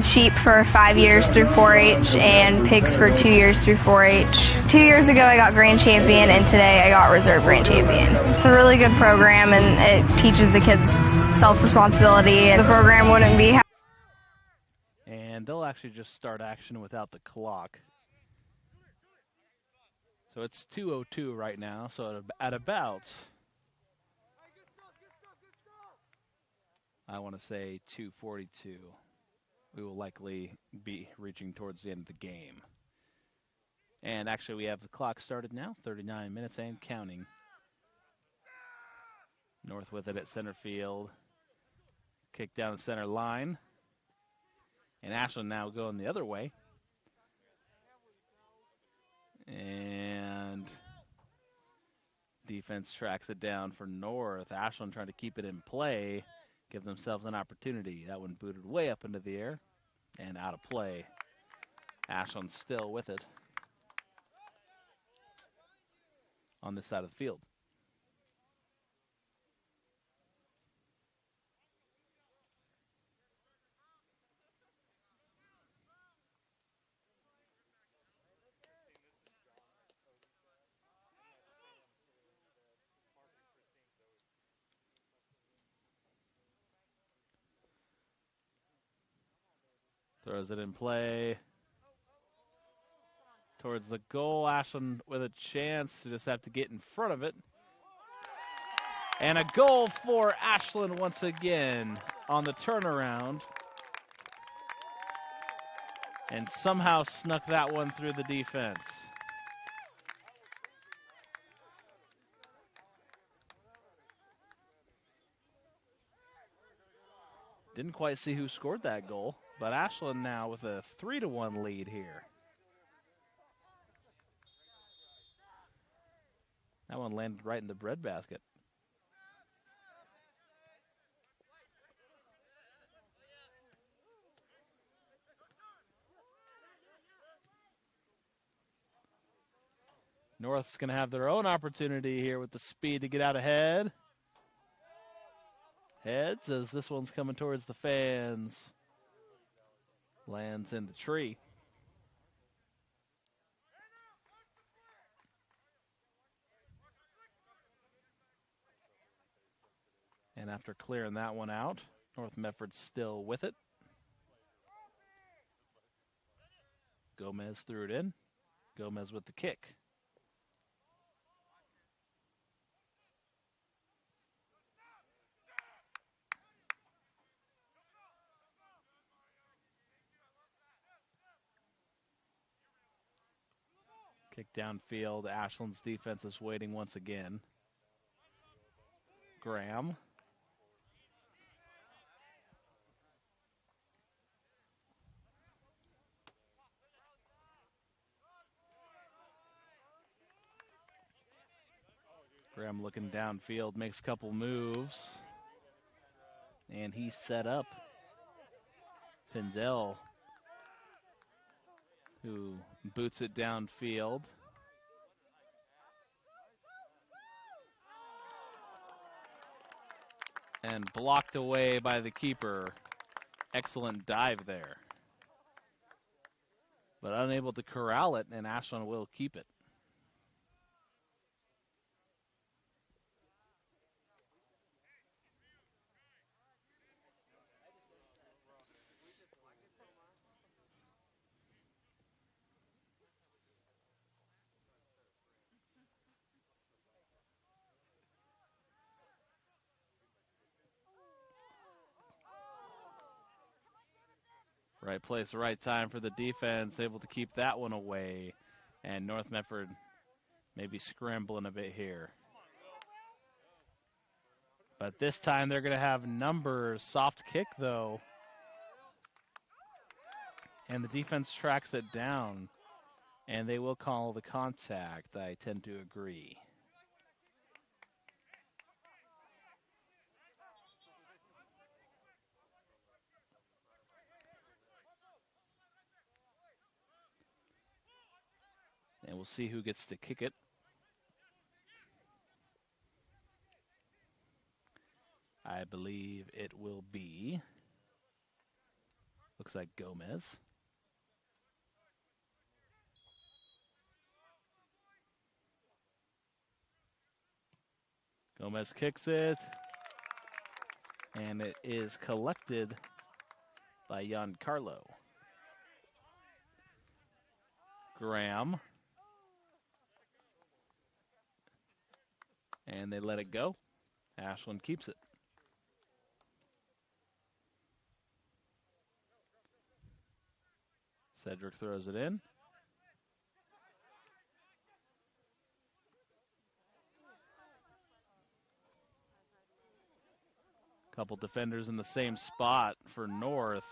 sheep for 5 years through 4-H and pigs for 2 years through 4-H. 2 years ago I got grand champion, and today I got reserve grand champion. It's a really good program, and it teaches the kids self-responsibility, and the program wouldn't be. And they'll actually just start action without the clock. So it's 2:02 right now, so at about, I want to say 2:42, we will likely be reaching towards the end of the game. And actually we have the clock started now, 39 minutes and counting. North with it at center field. Kick down the center line. And Ashland now going the other way. And defense tracks it down for North. Ashland trying to keep it in play, give themselves an opportunity. That one booted way up into the air and out of play. Ashland still with it on this side of the field. Throws it in play towards the goal. Ashland with a chance to just have to get in front of it. And a goal for Ashland once again on the turnaround. And somehow snuck that one through the defense. Didn't quite see who scored that goal, but Ashland now with a 3-1 lead here. That one landed right in the breadbasket. North's going to have their own opportunity here with the speed to get out ahead. Heads as this one's coming towards the fans. Lands in the tree. And after clearing that one out, North Medford's still with it. Gomez threw it in. Gomez with the kick. Kick downfield. Ashland's defense is waiting once again. Graham. Graham looking downfield, makes a couple moves. And he's set up. Pinzel, who boots it downfield. And blocked away by the keeper. Excellent dive there. But unable to corral it, and Ashland will keep it. Right place, right time for the defense, able to keep that one away. And North Medford maybe scrambling a bit here. But this time they're going to have numbers. Soft kick, though. And the defense tracks it down. And they will call the contact. I tend to agree. we'll see who gets to kick it. I believe it will be, looks like Gomez. Gomez kicks it, and it is collected by Giancarlo. Graham. And they let it go. Ashland keeps it. Cedric throws it in. Couple defenders in the same spot for North.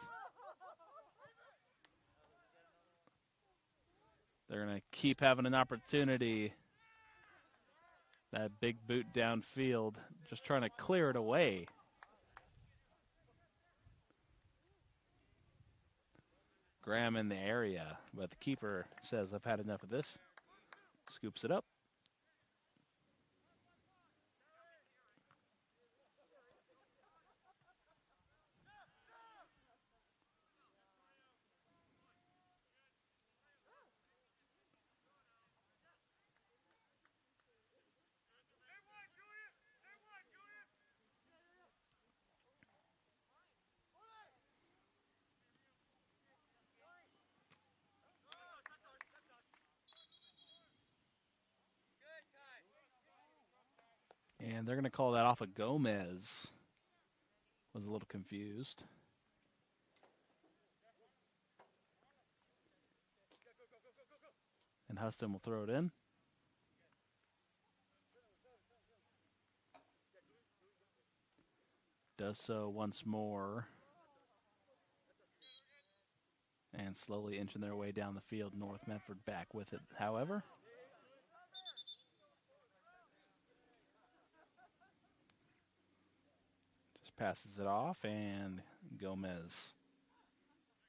They're going to keep having an opportunity. That big boot downfield, just trying to clear it away. Graham in the area, but the keeper says, I've had enough of this. Scoops it up. And they're going to call that off of Gomez. Was a little confused. And Huston will throw it in. Does so once more. And slowly inching their way down the field. North Medford back with it, however. Passes it off, and Gomez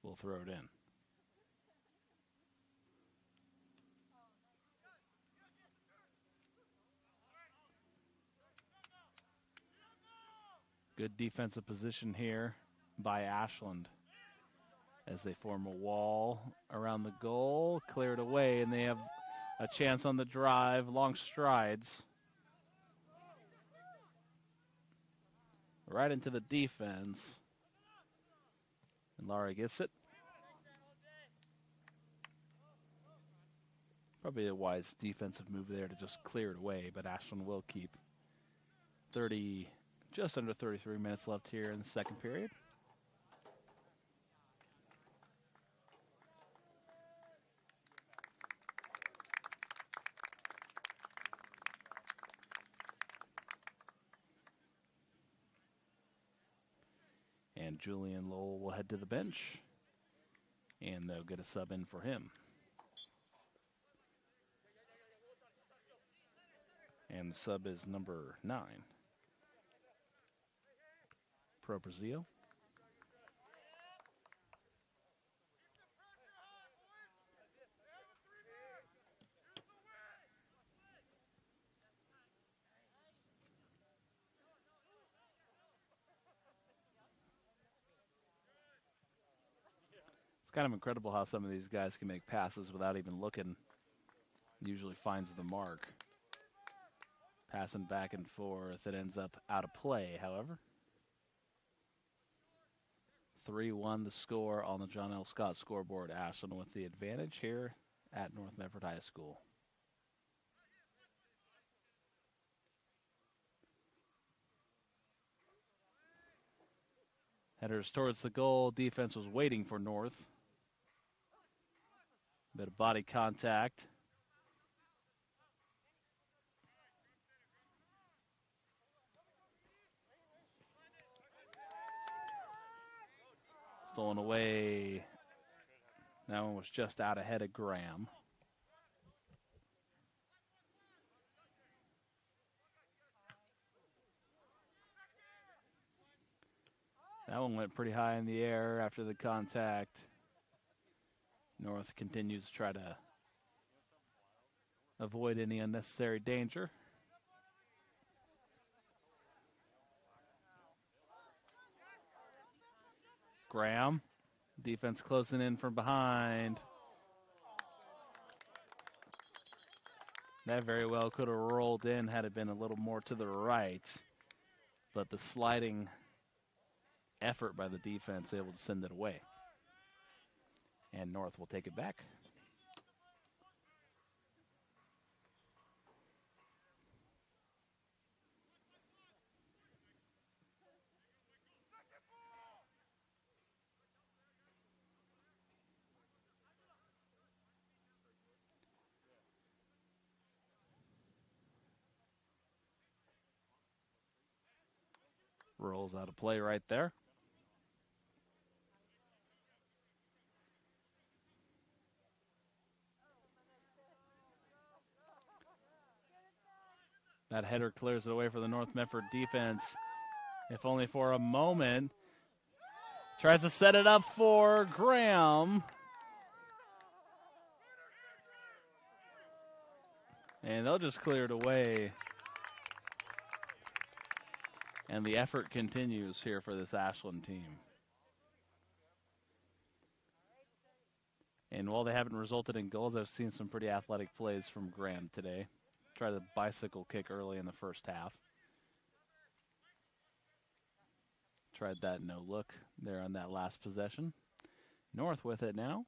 will throw it in. Good defensive position here by Ashland as they form a wall around the goal, clear it away, and they have a chance on the drive, long strides. Right into the defense. And Laurie gets it. Probably a wise defensive move there to just clear it away, but Ashland will keep. Just under 33 minutes left here in the second period. And Julian Lowell will head to the bench, and they'll get a sub in for him. And the sub is number 9, Pro Brazil. It's kind of incredible how some of these guys can make passes without even looking. Usually finds the mark. Passing back and forth. It ends up out of play, however. 3-1 the score on the John L. Scott scoreboard. Ashland with the advantage here at North Medford High School. Headers towards the goal. Defense was waiting for North. Bit of body contact. Stolen away. That one was just out ahead of Graham. That one went pretty high in the air after the contact. North continues to try to avoid any unnecessary danger. Graham, defense closing in from behind. That very well could have rolled in had it been a little more to the right, but the sliding effort by the defense able to send it away. And North will take it back. Rolls out of play right there. That header clears it away for the North Medford defense. If only for a moment. Tries to set it up for Graham. And they'll just clear it away. And the effort continues here for this Ashland team. And while they haven't resulted in goals, I've seen some pretty athletic plays from Graham today. Tried the bicycle kick early in the first half. Tried that no look there on that last possession. North with it now.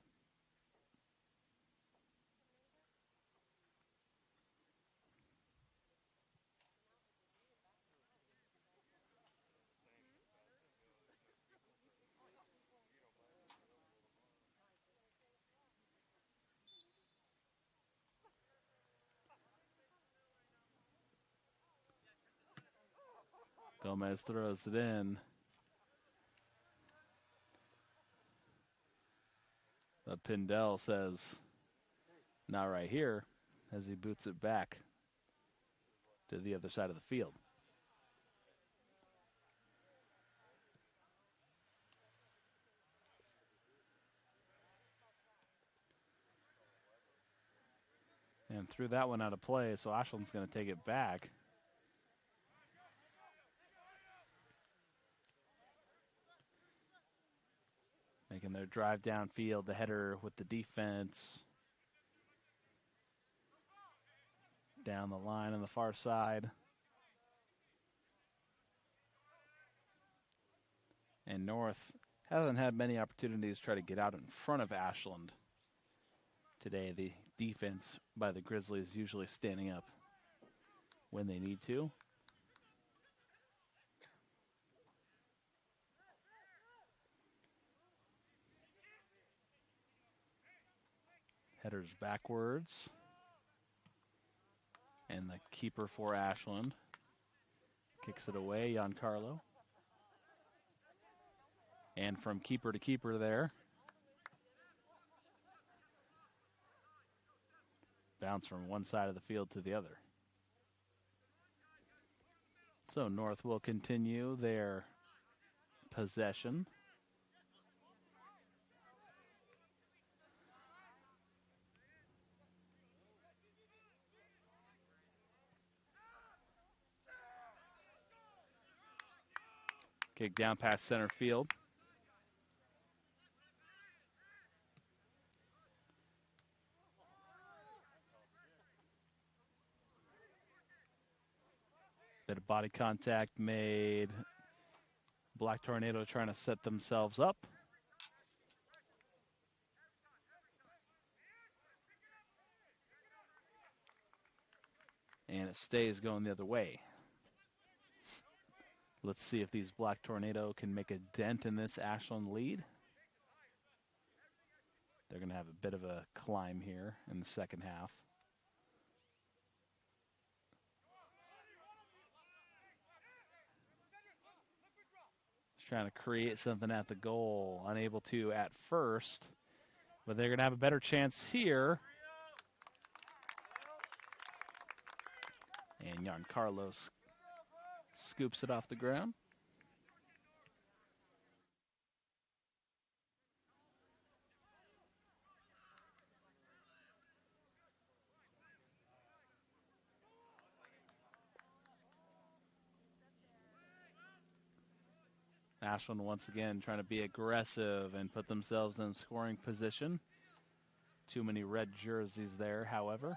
Gomez throws it in. But Pindell says, not right here, as he boots it back to the other side of the field. And threw that one out of play, so Ashland's going to take it back. Making their drive downfield, the header with the defense. Down the line on the far side. And North hasn't had many opportunities to try to get out in front of Ashland. Today, the defense by the Grizzlies usually standing up when they need to. Headers backwards. And the keeper for Ashland kicks it away, Giancarlo. And from keeper to keeper there. Bounce from one side of the field to the other. So North will continue their possession. Kick down past center field. Bit of body contact made. Black Tornado trying to set themselves up. And it stays going the other way. Let's see if these Black Tornado can make a dent in this Ashland lead. They're going to have a bit of a climb here in the second half. Trying to create something at the goal. Unable to at first, but they're going to have a better chance here. And Giancarlo scoops it off the ground. Ashland once again trying to be aggressive and put themselves in scoring position. Too many red jerseys there, however.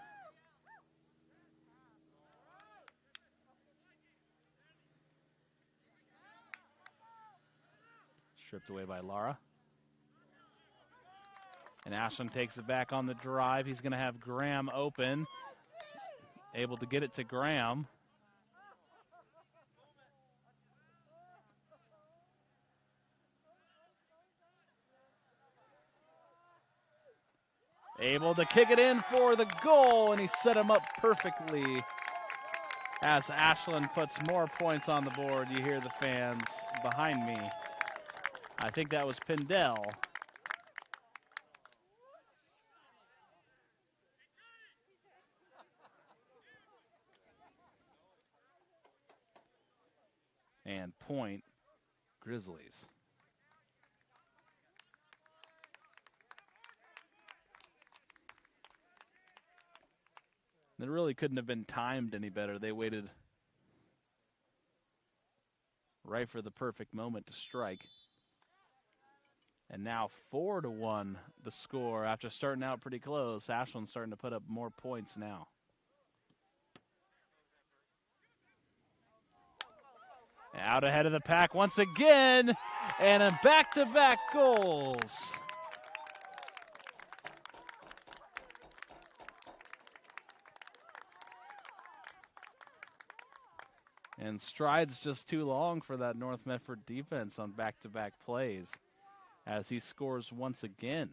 Stripped away by Lara. And Ashland takes it back on the drive. He's going to have Graham open. Able to get it to Graham. Able to kick it in for the goal, and he set him up perfectly. As Ashland puts more points on the board, you hear the fans behind me. I think that was Pindell. And point, Grizzlies. It really couldn't have been timed any better. They waited right for the perfect moment to strike. And now 4-1 the score after starting out pretty close. Ashland's starting to put up more points now. Out ahead of the pack once again, and a back-to-back goals. And strides just too long for that North Medford defense on back-to-back plays as he scores once again.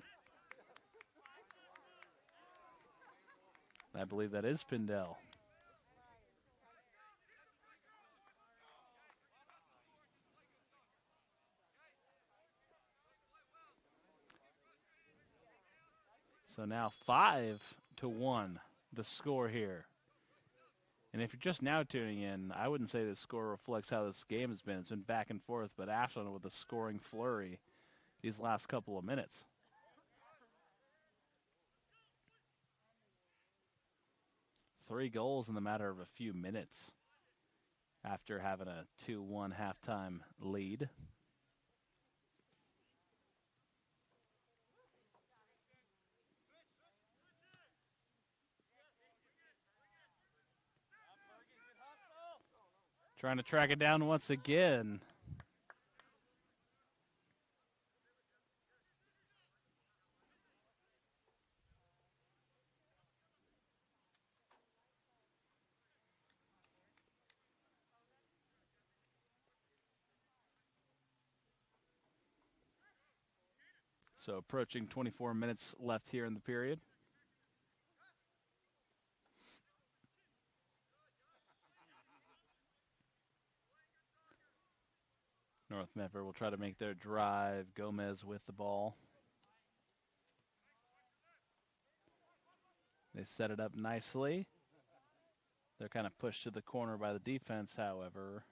I believe that is Pindell. So now 5-1 the score here. And if you're just now tuning in, I wouldn't say the score reflects how this game has been. It's been back and forth, but Ashland with a scoring flurry these last couple of minutes. Three goals in the matter of a few minutes after having a 2-1 halftime lead. Trying to track it down once again. So approaching 24 minutes left here in the period. North Medford will try to make their drive. Gomez with the ball. They set it up nicely. They're kind of pushed to the corner by the defense, however.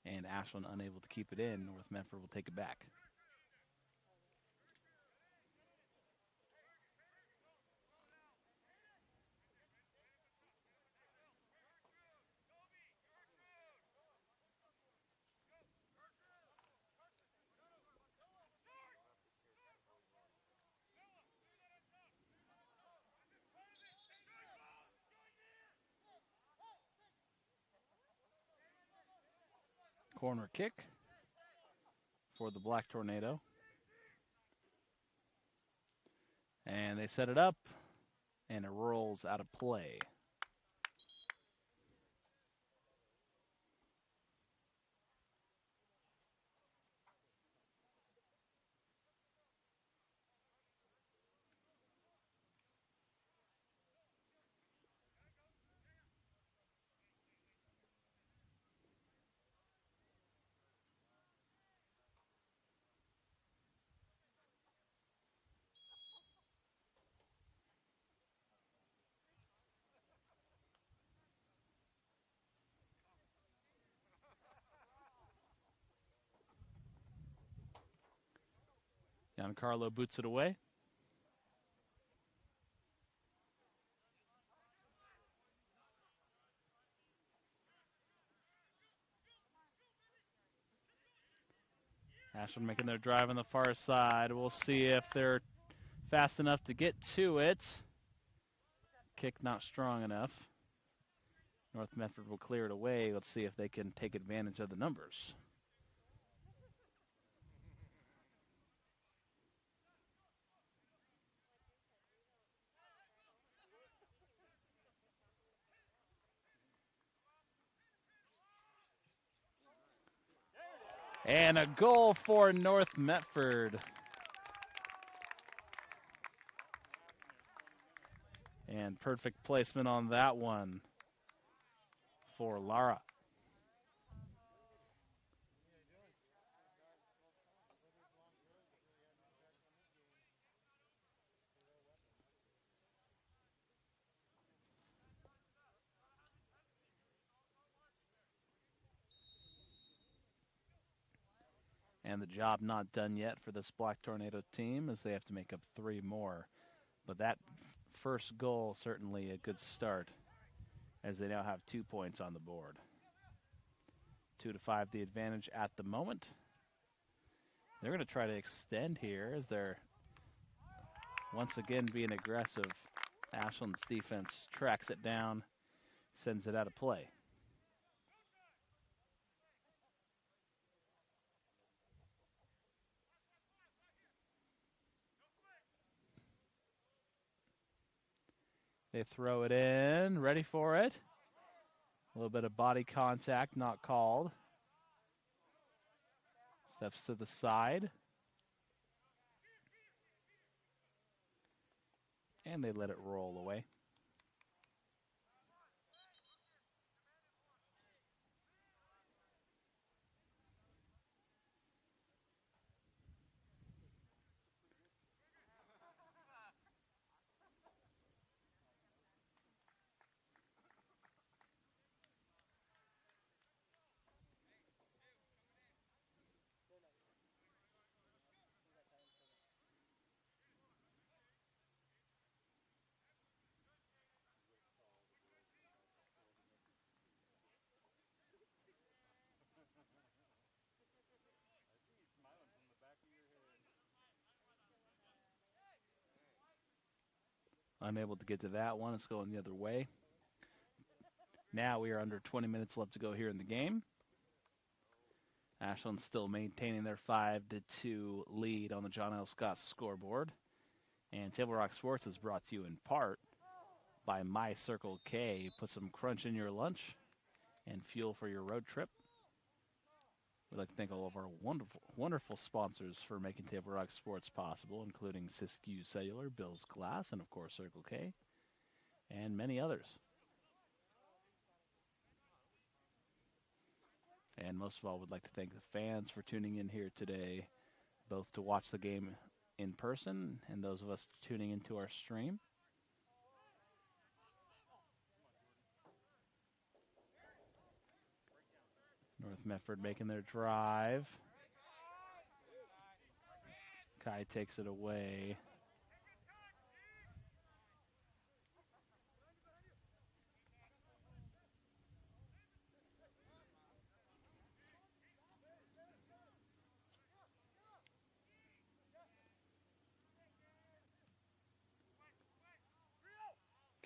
And Ashland unable to keep it in. North Medford will take it back. Corner kick for the Black Tornado. And they set it up, and it rolls out of play. Giancarlo boots it away. Ashland making their drive on the far side. We'll see if they're fast enough to get to it. Kick not strong enough. North Medford will clear it away. Let's see if they can take advantage of the numbers. And a goal for North Medford. And perfect placement on that one for Lara. And the job not done yet for this Black Tornado team, as they have to make up 3 more. But that first goal, certainly a good start, as they now have 2 points on the board. 2-5 the advantage at the moment. They're going to try to extend here as they're once again being aggressive. Ashland's defense tracks it down, sends it out of play. They throw it in, ready for it. A little bit of body contact, not called. Steps to the side. And they let it roll away. Unable to get to that one. It's going the other way. Now we are under 20 minutes left to go here in the game. Ashland still maintaining their 5-2 lead on the John L. Scott scoreboard. And Table Rock Sports is brought to you in part by My Circle K. Put some crunch in your lunch and fuel for your road trip. We'd like to thank all of our wonderful sponsors for making Table Rock Sports possible, including Siskiyou Cellular, Bill's Glass, and of course Circle K, and many others. And most of all, we'd like to thank the fans for tuning in here today, both to watch the game in person and those of us tuning into our stream. North Medford making their drive. Kai takes it away.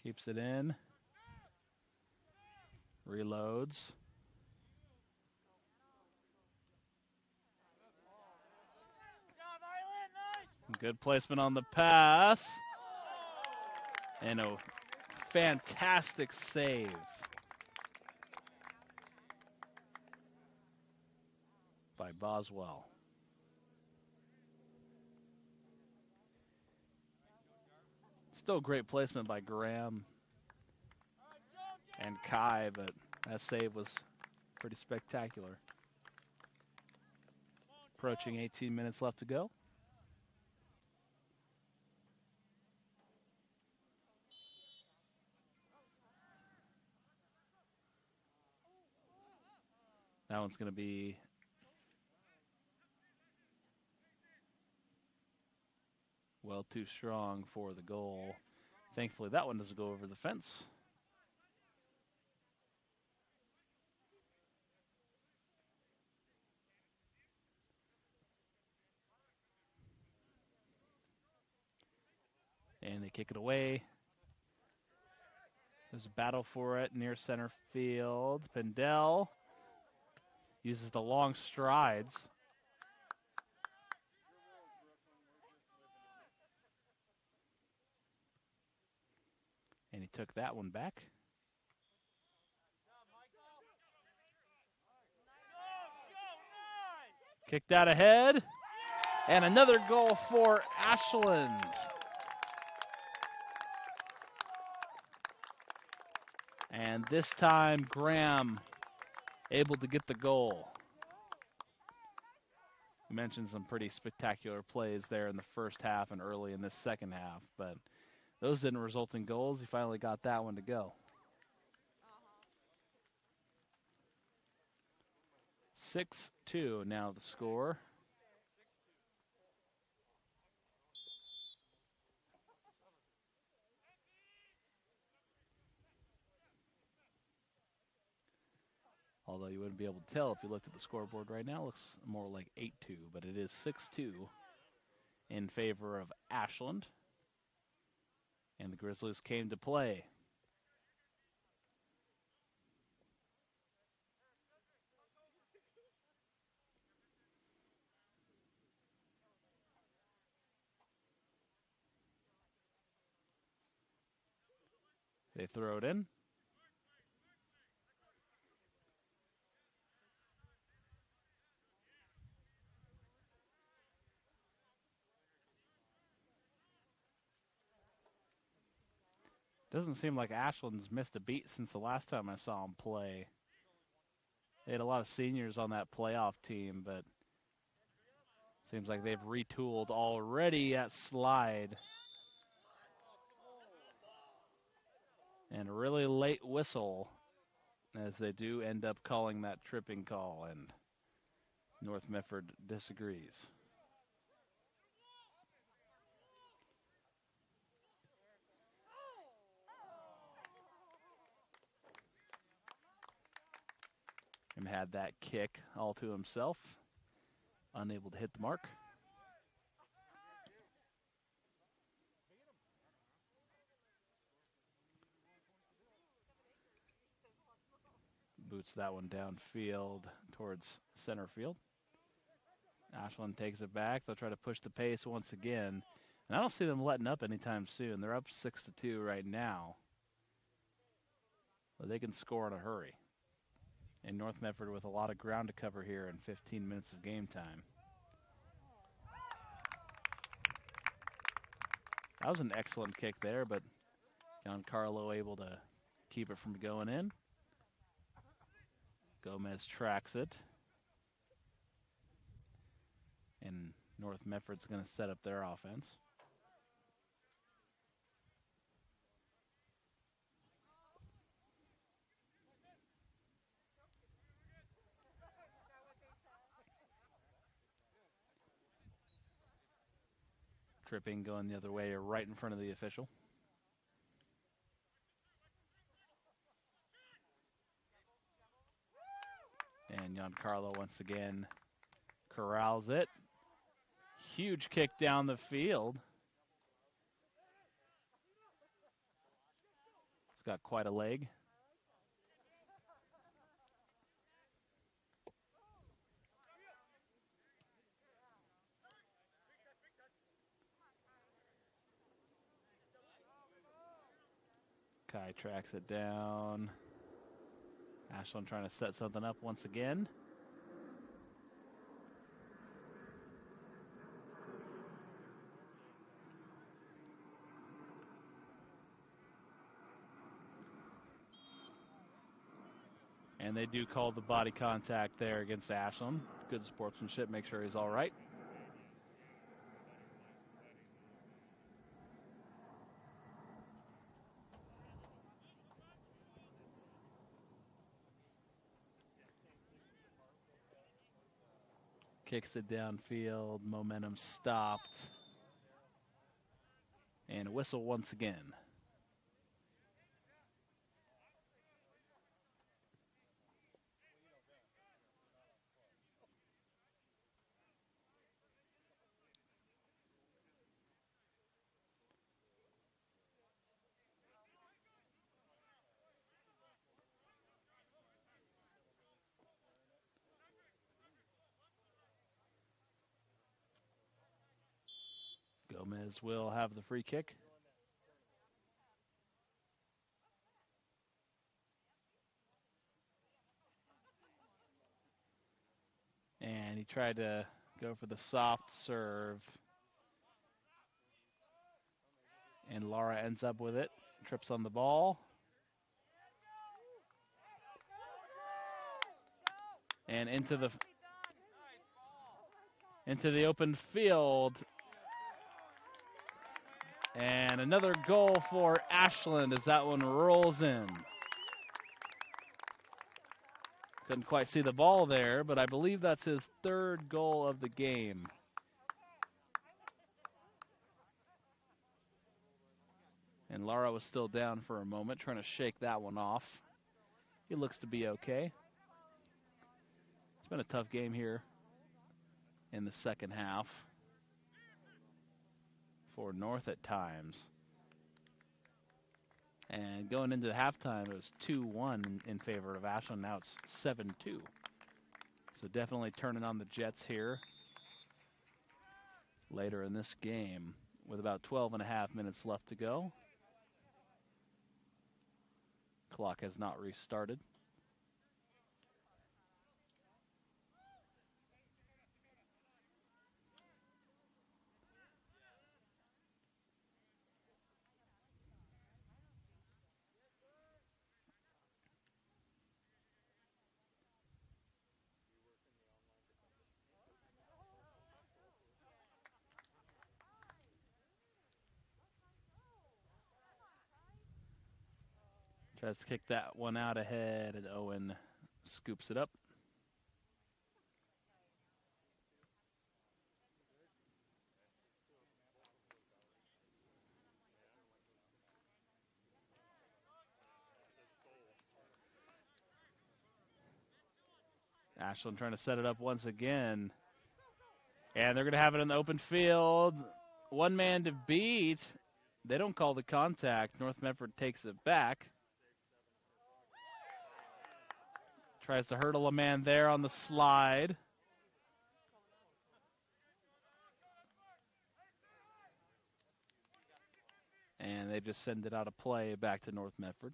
Keeps it in. Reloads. Good placement on the pass. And a fantastic save by Boswell. Still great placement by Graham and Kai, but that save was pretty spectacular. Approaching 18 minutes left to go. That one's going to be well too strong for the goal. Thankfully, that one doesn't go over the fence. And they kick it away. There's a battle for it near center field. Pendel uses the long strides. And he took that one back. Kicked out ahead. And another goal for Ashland. And this time, Graham able to get the goal. We mentioned some pretty spectacular plays there in the first half and early in this second half, but those didn't result in goals. He finally got that one to go. 6-2 now the score. Although you wouldn't be able to tell if you looked at the scoreboard right now. It looks more like 8-2, but it is 6-2 in favor of Ashland. And the Grizzlies came to play. They throw it in. Doesn't seem like Ashland's missed a beat since the last time I saw him play. They had a lot of seniors on that playoff team, but seems like they've retooled already at slide. And a really late whistle, as they do end up calling that tripping call, and North Medford disagrees. And had that kick all to himself, unable to hit the mark. Boots that one downfield towards center field. Ashland takes it back. They'll try to push the pace once again. And I don't see them letting up anytime soon. They're up 6-2 right now. But they can score in a hurry. And North Medford with a lot of ground to cover here in 15 minutes of game time. That was an excellent kick there, but Giancarlo able to keep it from going in. Gomez tracks it. And North Medford's going to set up their offense. Tripping going the other way, right in front of the official. And Giancarlo once again corrals it. Huge kick down the field. It's got quite a leg. Kai tracks it down. Ashland trying to set something up once again. And they do call the body contact there against Ashland. Good sportsmanship, make sure he's all right. Kicks it downfield, momentum stopped. And a whistle once again. Gomez will have the free kick. And he tried to go for the soft serve. And Lara ends up with it. Trips on the ball. And into the open field. And another goal for Ashland as that one rolls in. Couldn't quite see the ball there, but I believe that's his third goal of the game. And Lara was still down for a moment, trying to shake that one off. He looks to be okay. It's been a tough game here in the second half for North at times. And going into the halftime, it was 2-1 in favor of Ashland. Now it's 7-2. So definitely turning on the Jets here later in this game with about 12.5 minutes left to go. Clock has not restarted. Tries to kick that one out ahead, and Owen scoops it up. Ashland trying to set it up once again. And they're going to have it in the open field. One man to beat. They don't call the contact. North Medford takes it back. Tries to hurdle a man there on the slide. And they just send it out of play back to North Medford.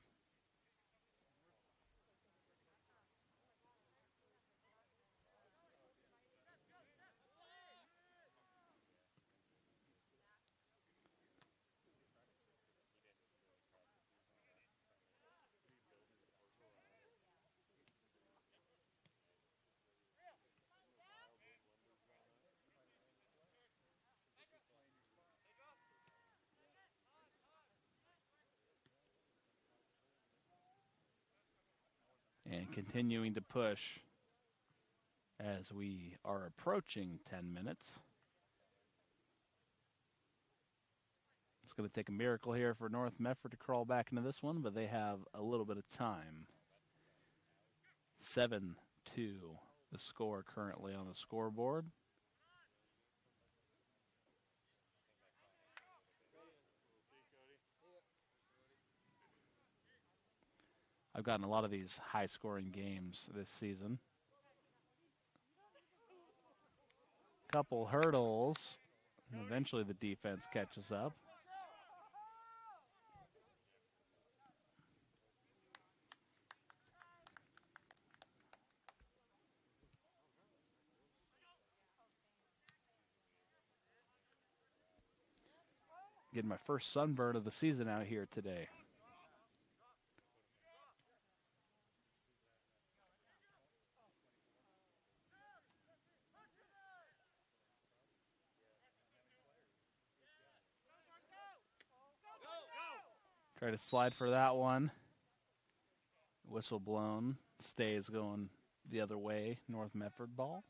And continuing to push as we are approaching 10 minutes. It's going to take a miracle here for North Medford to crawl back into this one, but they have a little bit of time. 7-2, the score currently on the scoreboard. I've gotten a lot of these high-scoring games this season. Couple hurdles. And eventually the defense catches up. Getting my first sunburn of the season out here today. Try to slide for that one. Whistle blown. Stays going the other way. North Medford ball.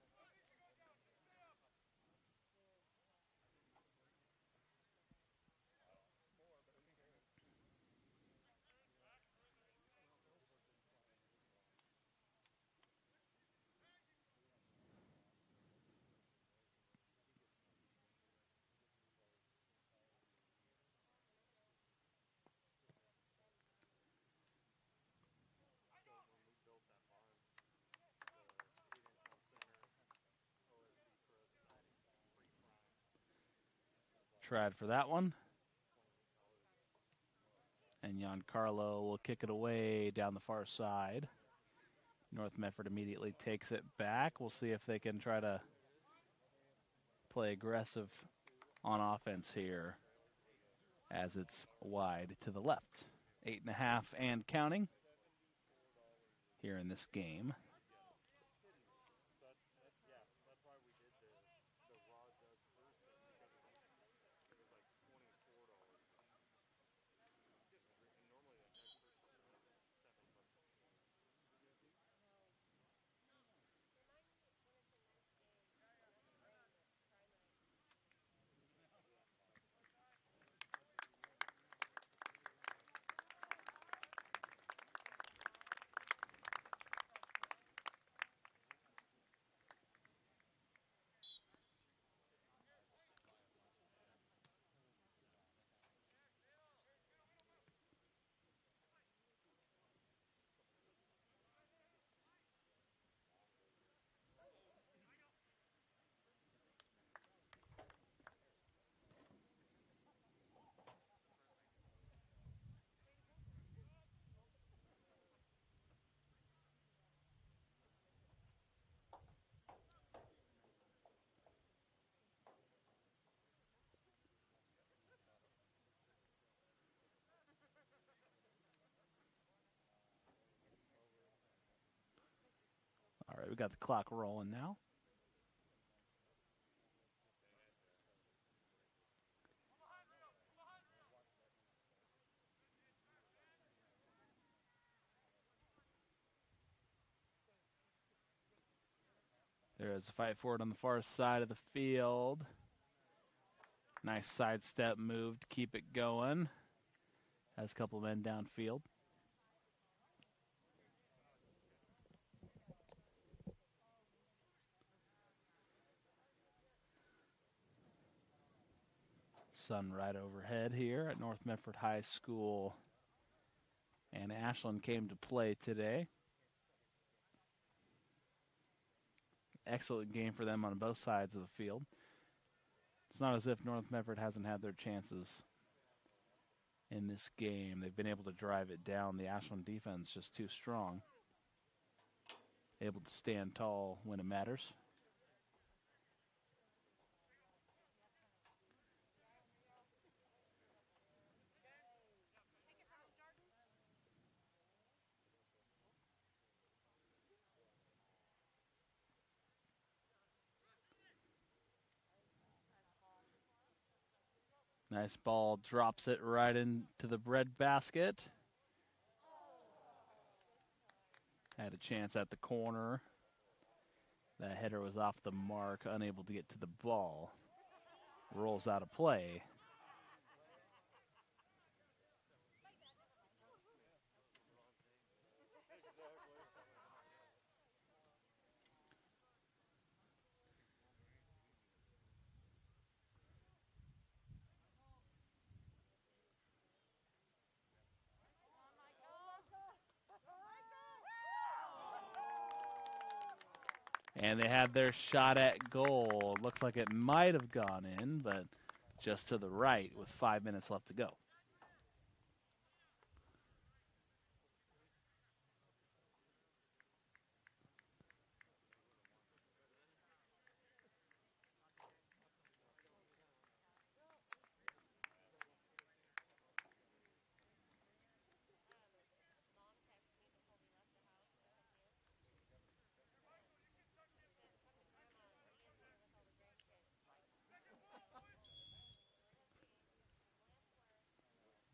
tried for that one. And Giancarlo will kick it away down the far side. North Medford immediately takes it back. We'll see if they can try to play aggressive on offense here as it's wide to the left. 8.5 and counting here in this game. All right, we got the clock rolling now. There is a fight for it on the far side of the field. Nice sidestep move to keep it going. Has a couple men downfield. Sun right overhead here at North Medford High School. And Ashland came to play today. Excellent game for them on both sides of the field. It's not as if North Medford hasn't had their chances in this game. They've been able to drive it down. The Ashland defense just too strong. Able to stand tall when it matters. Nice ball, drops it right into the bread basket. Had a chance at the corner. That header was off the mark, unable to get to the ball. Rolls out of play. And they had their shot at goal. Looks like it might have gone in, but just to the right with 5 minutes left to go.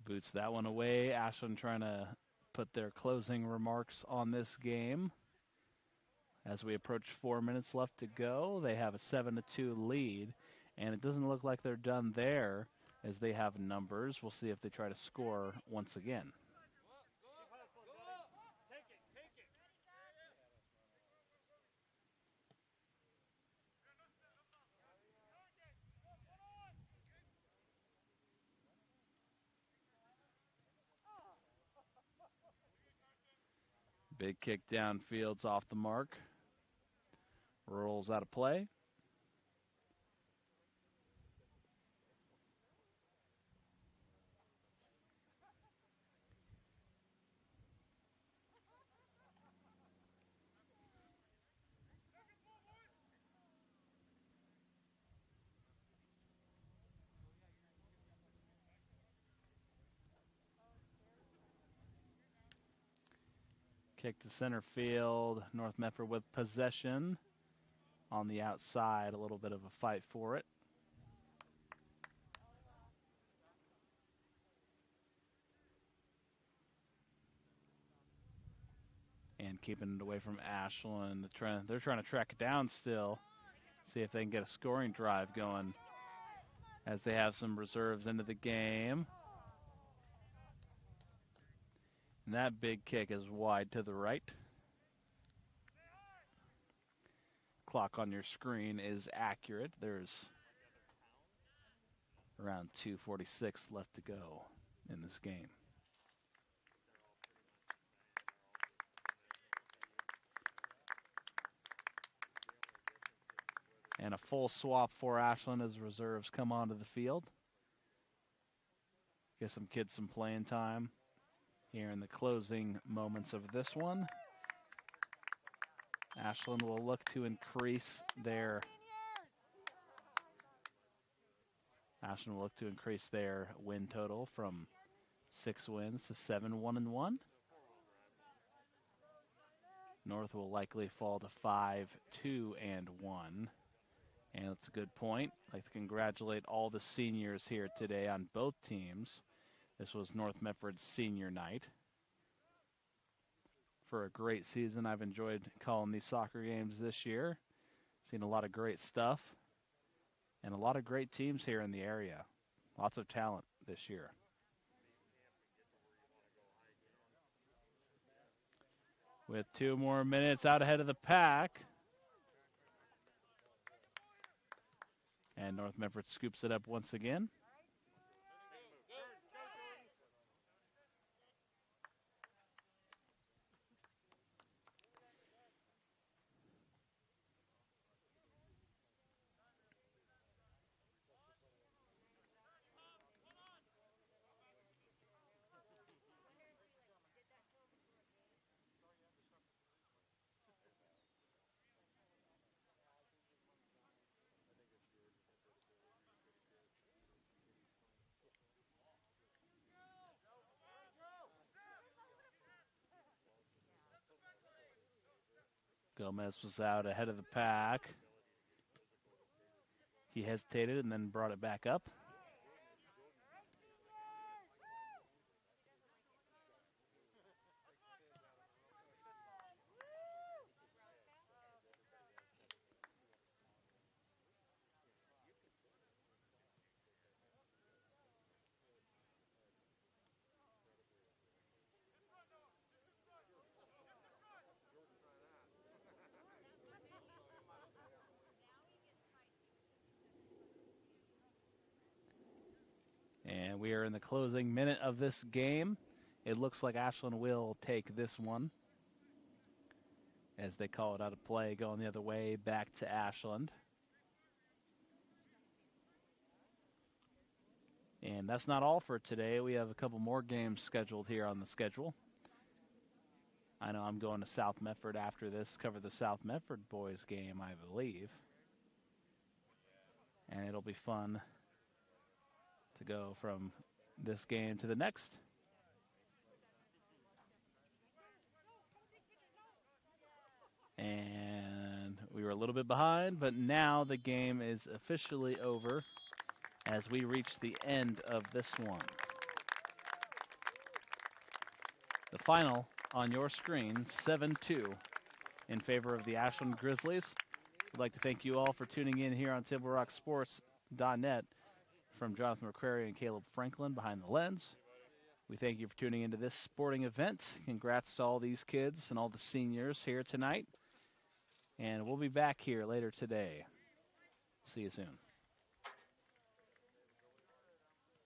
Boots that one away. Ashland trying to put their closing remarks on this game. As we approach 4 minutes left to go, they have a 7-2 lead, and it doesn't look like they're done there as they have numbers. We'll see if they try to score once again. Big kick downfield's off the mark. Rolls out of play. Kick to center field. North Medford with possession on the outside. A little bit of a fight for it. And keeping it away from Ashland. They're trying to track it down still. See if they can get a scoring drive going as they have some reserves into the game. And that big kick is wide to the right. Clock on your screen is accurate. There's around 2:46 left to go in this game. And a full swap for Ashland as reserves come onto the field. Get some kids some playing time here in the closing moments of this one. Ashland will look to increase their win total from 6 wins to 7 1-1. North will likely fall to 5-2-1. And that's a good point. I'd like to congratulate all the seniors here today on both teams. This was North Medford's senior night. For a great season, I've enjoyed calling these soccer games this year. Seen a lot of great stuff and a lot of great teams here in the area. Lots of talent this year. With 2 more minutes out ahead of the pack. And North Medford scoops it up once again. Gomez was out ahead of the pack. He hesitated and then brought it back up. And we are in the closing minute of this game. It looks like Ashland will take this one as they call it out of play, going the other way back to Ashland. And that's not all for today. We have a couple more games scheduled here on the schedule. I know I'm going to South Medford after this, cover the South Medford boys game, I believe. And it'll be fun to go from this game to the next. And we were a little bit behind, but now the game is officially over as we reach the end of this one. The final on your screen, 7-2 in favor of the Ashland Grizzlies. I'd like to thank you all for tuning in here on TableRockSports.net. From Jonathan McCrary and Caleb Franklin behind the lens. We thank you for tuning into this sporting event. Congrats to all these kids and all the seniors here tonight. And we'll be back here later today. See you soon.